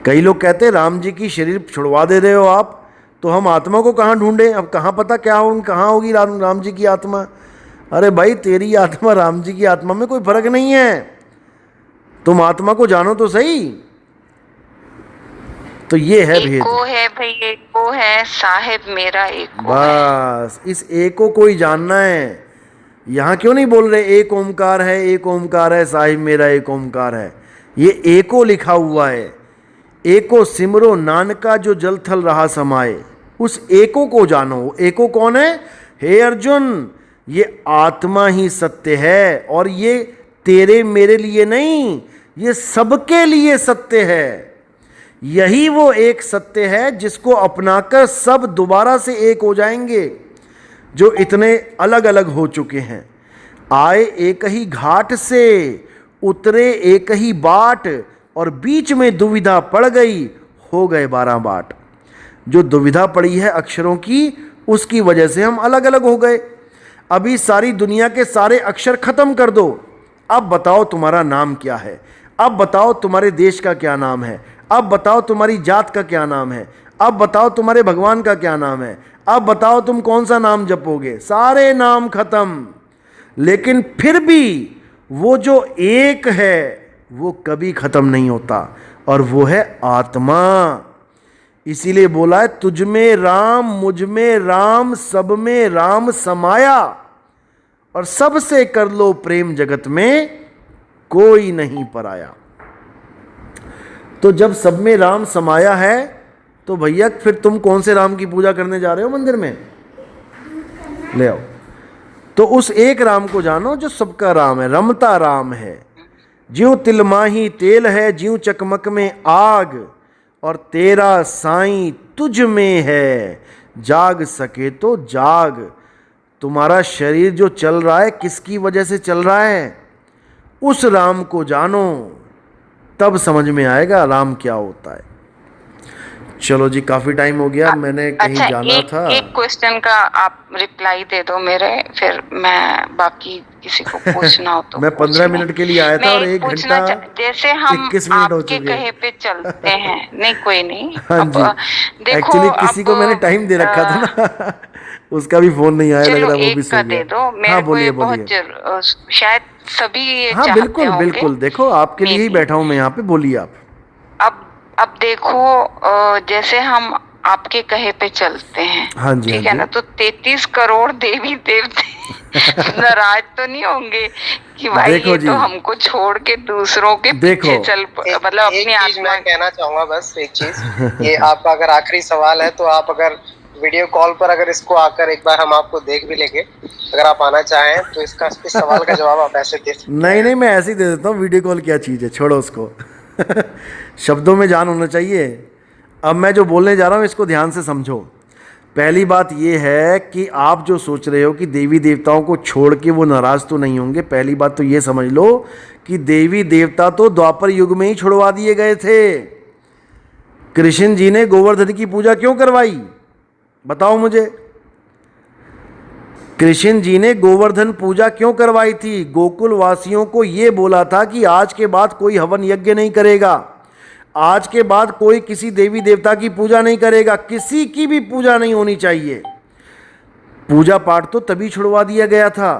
कई लोग कहते हैं राम जी की शरीर छुड़वा दे रहे हो आप, तो हम आत्मा को कहाँ ढूंढें? अब कहाँ पता क्या हो, कहाँ होगी राम जी की आत्मा? अरे भाई, तेरी आत्मा राम जी की आत्मा में कोई फर्क नहीं है। तुम आत्मा को जानो तो सही। तो ये है भेद। एको है भाई, एको है साहेब मेरा, एको बस इस एको को ही जानना है। यहाँ क्यों नहीं बोल रहे एक ओमकार है, एक ओमकार है साहिब मेरा, एक ओमकार है? ये एको लिखा हुआ है। एको सिमरो नानका जो जल थल रहा समाए, उस एको को जानो। एको कौन है? हे अर्जुन, ये आत्मा ही सत्य है। और ये तेरे मेरे लिए नहीं, ये सबके लिए सत्य है। यही वो एक सत्य है जिसको अपनाकर सब दोबारा से एक हो जाएंगे, जो इतने अलग अलग हो चुके हैं। आए एक ही घाट से, उतरे एक ही बाट, और बीच में दुविधा पड़ गई, हो गए 12 बाट। जो दुविधा पड़ी है अक्षरों की, उसकी वजह से हम अलग अलग हो गए। अभी सारी दुनिया के सारे अक्षर खत्म कर दो, अब बताओ तुम्हारा नाम क्या है, अब बताओ तुम्हारे देश का क्या नाम है, अब बताओ तुम्हारी जात का क्या नाम है, अब बताओ तुम्हारे भगवान का क्या नाम है, अब बताओ तुम कौन सा नाम जपोगे। सारे नाम खत्म, लेकिन फिर भी वो जो एक है वो कभी खत्म नहीं होता, और वो है आत्मा। इसीलिए बोला है, तुझ में राम, मुझ में राम, सब में राम समाया, और सबसे कर लो प्रेम, जगत में कोई नहीं पराया। तो जब सब में राम समाया है, तो भैया फिर तुम कौन से राम की पूजा करने जा रहे हो मंदिर में? ले आओ। तो उस एक राम को जानो जो सबका राम है, रमता राम है। ज्यों तिलमाही तेल है, ज्यों चकमक में आग, और तेरा साईं तुझ में है, जाग सके तो जाग। तुम्हारा शरीर जो चल रहा है, किसकी वजह से चल रहा है? उस राम को जानो, तब समझ में आएगा राम क्या होता है। चलो जी, काफी टाइम हो गया, मैंने कहीं अच्छा, जाना था। एक क्वेश्चन का आप रिप्लाई दे दो मेरे, फिर मैं बाकी किसी को पूछना हो तो मैं 15 मिनट के लिए आया था और मैं 1 पूछना घंटा जैसे हम 21 मिनट हो आपके चुके। कहे पे चलते हैं। नहीं कोई नहीं। हाँ अब जी, देखो, एक्चुअली किसी को मैंने टाइम दे रखा था ना, उसका भी फोन नहीं आया, लग चलो रहा है वो भी एक का सो दे गया। दो मेरे हाँ को, बोलिए ये बहुत बोलिए। शायद सभी ये हाँ चाहते बिल्कुल होंगे। बिल्कुल, देखो आपके लिए ही Maybe। बैठा हूँ मैं यहाँ पे, बोलिए आप। अब देखो, जैसे हम आपके कहे पे चलते हैं, हाँ जी, ठीक हाँ है ना, जी। तो 33 करोड़ देवी देवते नाराज तो नहीं होंगे कि भाई देखो ये जी, तो हमको छोड़ के दूसरों के देखो, पीछे चल मतलब एक अपनी चीज आत्मा। मैं कहना चाहूंगा, बस एक चीज, ये आपका अगर आखिरी सवाल है तो आप अगर वीडियो कॉल पर अगर इसको आकर एक बार हम आपको देख भी लेंगे, अगर आप आना चाहें तो इसका इस सवाल का जवाब आप ऐसे दे सकते नहीं हैं। नहीं, मैं ऐसे ही दे देता हूँ। वीडियो कॉल क्या चीज़ है, छोड़ो उसको। शब्दों में जान होना चाहिए। अब मैं जो बोलने जा रहा हूँ इसको ध्यान से समझो। पहली बात ये है कि आप जो सोच रहे हो कि देवी देवताओं को छोड़ के वो नाराज़ तो नहीं होंगे, पहली बात तो ये समझ लो कि देवी देवता तो द्वापर युग में ही छुड़वा दिए गए थे। कृष्ण जी ने गोवर्धन की पूजा क्यों करवाई, बताओ मुझे। कृष्ण जी ने गोवर्धन पूजा क्यों करवाई थी? गोकुल वासियों को ये बोला था कि आज के बाद कोई हवन यज्ञ नहीं करेगा, आज के बाद कोई किसी देवी देवता की पूजा नहीं करेगा, किसी की भी पूजा नहीं होनी चाहिए। पूजा पाठ तो तभी छुड़वा दिया गया था।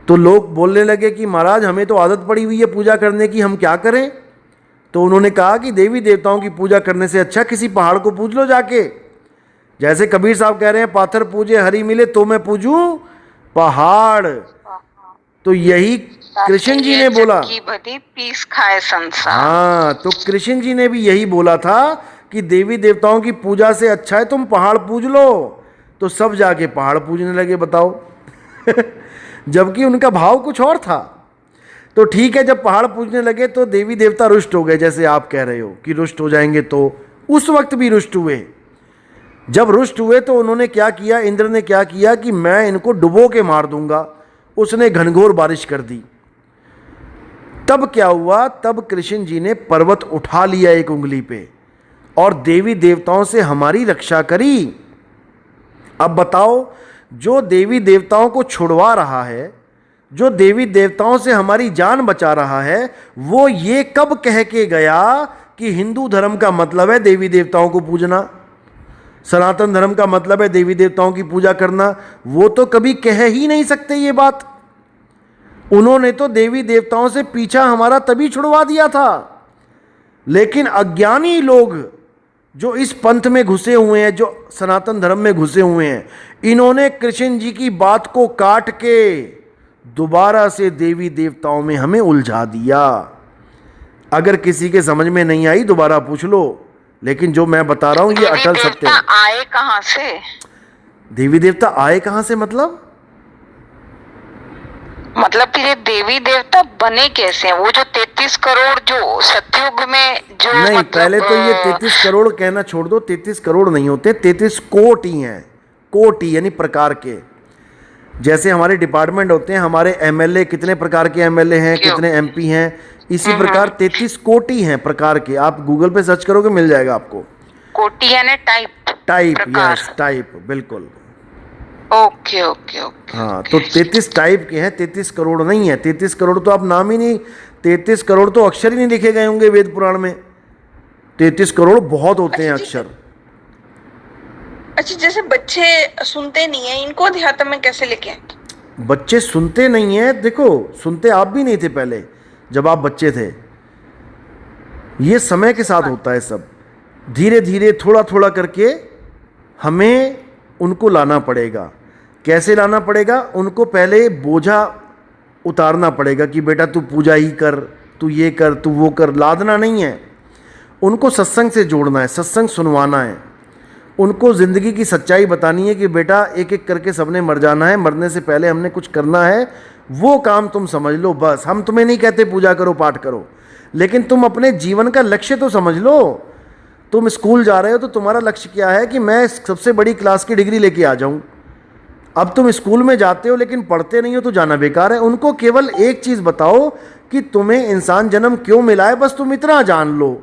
तो लोग बोलने लगे कि महाराज हमें तो आदत पड़ी हुई है पूजा करने की, हम क्या करें? तो उन्होंने कहा कि देवी देवताओं की पूजा करने से अच्छा किसी पहाड़ को पूज लो जाके। जैसे कबीर साहब कह रहे हैं, पाथर पूजे हरि मिले तो मैं पूजूं पहाड़। तो यही कृष्ण जी ने बोला। भली पीस खाए संसार। हाँ, तो कृष्ण जी ने भी यही बोला था कि देवी देवताओं की पूजा से अच्छा है तुम पहाड़ पूज लो। तो सब जाके पहाड़ पूजने लगे, बताओ। जबकि उनका भाव कुछ और था। तो ठीक है, जब पहाड़ पूजने लगे तो देवी देवता रुष्ट हो गए, जैसे आप कह रहे हो कि रुष्ट हो जाएंगे, तो उस वक्त भी रुष्ट हुए। जब रुष्ट हुए तो उन्होंने क्या किया, इंद्र ने क्या किया कि मैं इनको डुबो के मार दूंगा। उसने घनघोर बारिश कर दी। तब क्या हुआ, तब कृष्ण जी ने पर्वत उठा लिया एक उंगली पे और देवी देवताओं से हमारी रक्षा करी। अब बताओ, जो देवी देवताओं को छुड़वा रहा है, जो देवी देवताओं से हमारी जान बचा रहा है, वो ये कब कह के गया कि हिंदू धर्म का मतलब है देवी देवताओं को पूजना, सनातन धर्म का मतलब है देवी देवताओं की पूजा करना? वो तो कभी कह ही नहीं सकते ये बात। उन्होंने तो देवी देवताओं से पीछा हमारा तभी छुड़वा दिया था। लेकिन अज्ञानी लोग जो इस पंथ में घुसे हुए हैं, जो सनातन धर्म में घुसे हुए हैं, इन्होंने कृष्ण जी की बात को काट के दोबारा से देवी देवताओं में हमें उलझा दिया। अगर किसी के समझ में नहीं आई दोबारा पूछ लो, लेकिन जो मैं बता रहा हूं ये अटल सत्य है। आए कहां से? देवी देवता आए कहां से मतलब? मतलब फिर ये देवी देवता बने कैसे हैं? वो जो 33 करोड़ जो सतयुग में जो नहीं, मतलब, पहले तो ये 33 करोड़ कहना छोड़ दो। 33 करोड़ नहीं होते, 33 कोटि हैं। कोटि यानी प्रकार के। जैसे हमारे डिपार्टमेंट होते हैं, हमारे एमएलए कितने प्रकार के एमएलए हैं, कितने एमपी हैं, इसी प्रकार 33 कोटि हैं प्रकार के। आप गूगल पे सर्च करोगे मिल जाएगा आपको। कोटि यानी टाइप, टाइप, प्रकार। यस, टाइप, बिल्कुल। Okay okay okay. हाँ, तो 33 टाइप के हैं, 33 करोड़ नहीं है। 33 करोड़ तो आप नाम ही नहीं, 33 करोड़ तो अक्षर ही नहीं लिखे गए होंगे वेद पुराण में। 33 करोड़ बहुत होते हैं अक्षर। अच्छा, जैसे बच्चे सुनते नहीं है, इनको अध्यात्म में कैसे लेके आए? बच्चे सुनते नहीं हैं, देखो सुनते आप भी नहीं थे पहले जब आप बच्चे थे। ये समय के साथ होता है सब। धीरे धीरे थोड़ा थोड़ा करके हमें उनको लाना पड़ेगा। कैसे लाना पड़ेगा? उनको पहले बोझा उतारना पड़ेगा कि बेटा तू पूजा ही कर, तू ये कर, तू वो कर। लादना नहीं है, उनको सत्संग से जोड़ना है, सत्संग सुनवाना है। उनको ज़िंदगी की सच्चाई बतानी है कि बेटा एक एक करके सबने मर जाना है, मरने से पहले हमने कुछ करना है, वो काम तुम समझ लो बस। हम तुम्हें नहीं कहते पूजा करो, पाठ करो, लेकिन तुम अपने जीवन का लक्ष्य तो समझ लो। तुम स्कूल जा रहे हो तो तुम्हारा लक्ष्य क्या है कि मैं सबसे बड़ी क्लास की डिग्री लेके आ जाऊं। अब तुम स्कूल में जाते हो लेकिन पढ़ते नहीं हो तो जाना बेकार है। उनको केवल एक चीज़ बताओ कि तुम्हें इंसान जन्म क्यों मिला है, बस तुम इतना जान लो।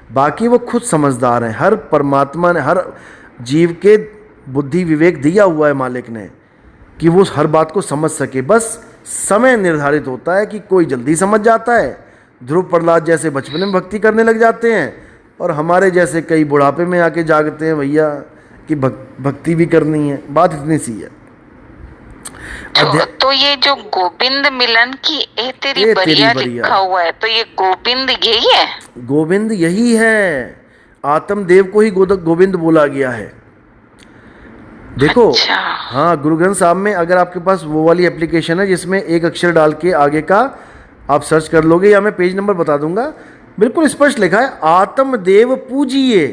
बाकी वो खुद समझदार हैं। हर परमात्मा ने हर जीव के बुद्धि विवेक दिया हुआ है मालिक ने कि वो हर बात को समझ सके। बस समय निर्धारित होता है कि कोई जल्दी समझ जाता है, ध्रुव प्रहलाद जैसे बचपन में भक्ति करने लग जाते हैं, और हमारे जैसे कई बुढ़ापे में आके जागते हैं भैया कि भक्ति भी करनी है। बात इतनी सी है। तो ये जो गोविंद मिलन की ए तेरी बरिया लिखा हुआ है, तो ये गोविंद यही है? गोविंद यही है। आत्मदेव को ही गोविंद बोला गया है। देखो, अच्छा। हाँ, गुरु ग्रंथ साहब में अगर आपके पास वो वाली एप्लीकेशन है जिसमें एक अक्षर डाल के आगे का आप सर्च कर लोगे, या मैं पेज नंबर बता दूंगा, बिल्कुल स्पष्ट लिखा है, आत्मदेव पूजिए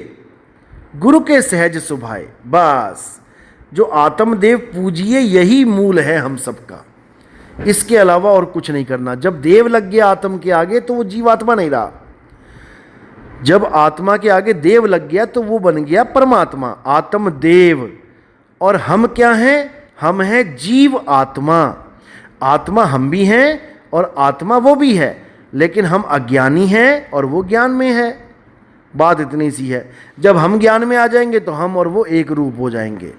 गुरु के सहज सुभाए। बस जो आत्मदेव पूजिए यही मूल है हम सबका, इसके अलावा और कुछ नहीं करना। जब देव लग गया आत्म के आगे तो वो जीवात्मा नहीं रहा। जब आत्मा के आगे देव लग गया तो वो बन गया परमात्मा, आत्मदेव। और हम क्या हैं? हम हैं जीव आत्मा। आत्मा हम भी हैं और आत्मा वो भी है, लेकिन हम अज्ञानी हैं और वो ज्ञान में है। बात इतनी सी है। जब हम ज्ञान में आ जाएंगे तो हम और वो एक रूप हो जाएंगे।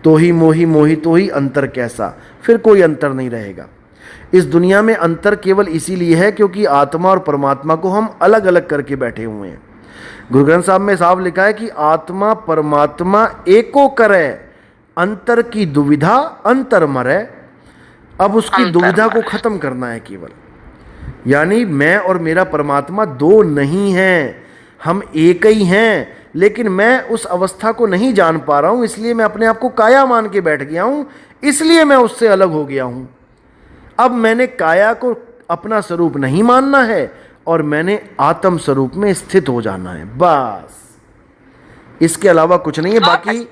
तो ही मोही मोही तो ही अंतर कैसा, फिर कोई अंतर नहीं रहेगा। इस दुनिया में अंतर केवल इसीलिए है क्योंकि आत्मा और परमात्मा को हम अलग अलग करके बैठे हुए हैं। गुरु ग्रंथ साहब में साफ लिखा है कि आत्मा परमात्मा एको करे, अंतर की दुविधा अंतर मरे। अब उसकी दुविधा को खत्म करना है केवल, यानी मैं और मेरा परमात्मा दो नहीं हैं, हम एक ही हैं। लेकिन मैं उस अवस्था को नहीं जान पा रहा हूं, इसलिए मैं अपने आप को काया मान के बैठ गया हूं, इसलिए मैं उससे अलग हो गया हूं। अब मैंने काया को अपना स्वरूप नहीं मानना है और मैंने आत्म स्वरूप में स्थित हो जाना है, बस। इसके अलावा कुछ नहीं है। बाकी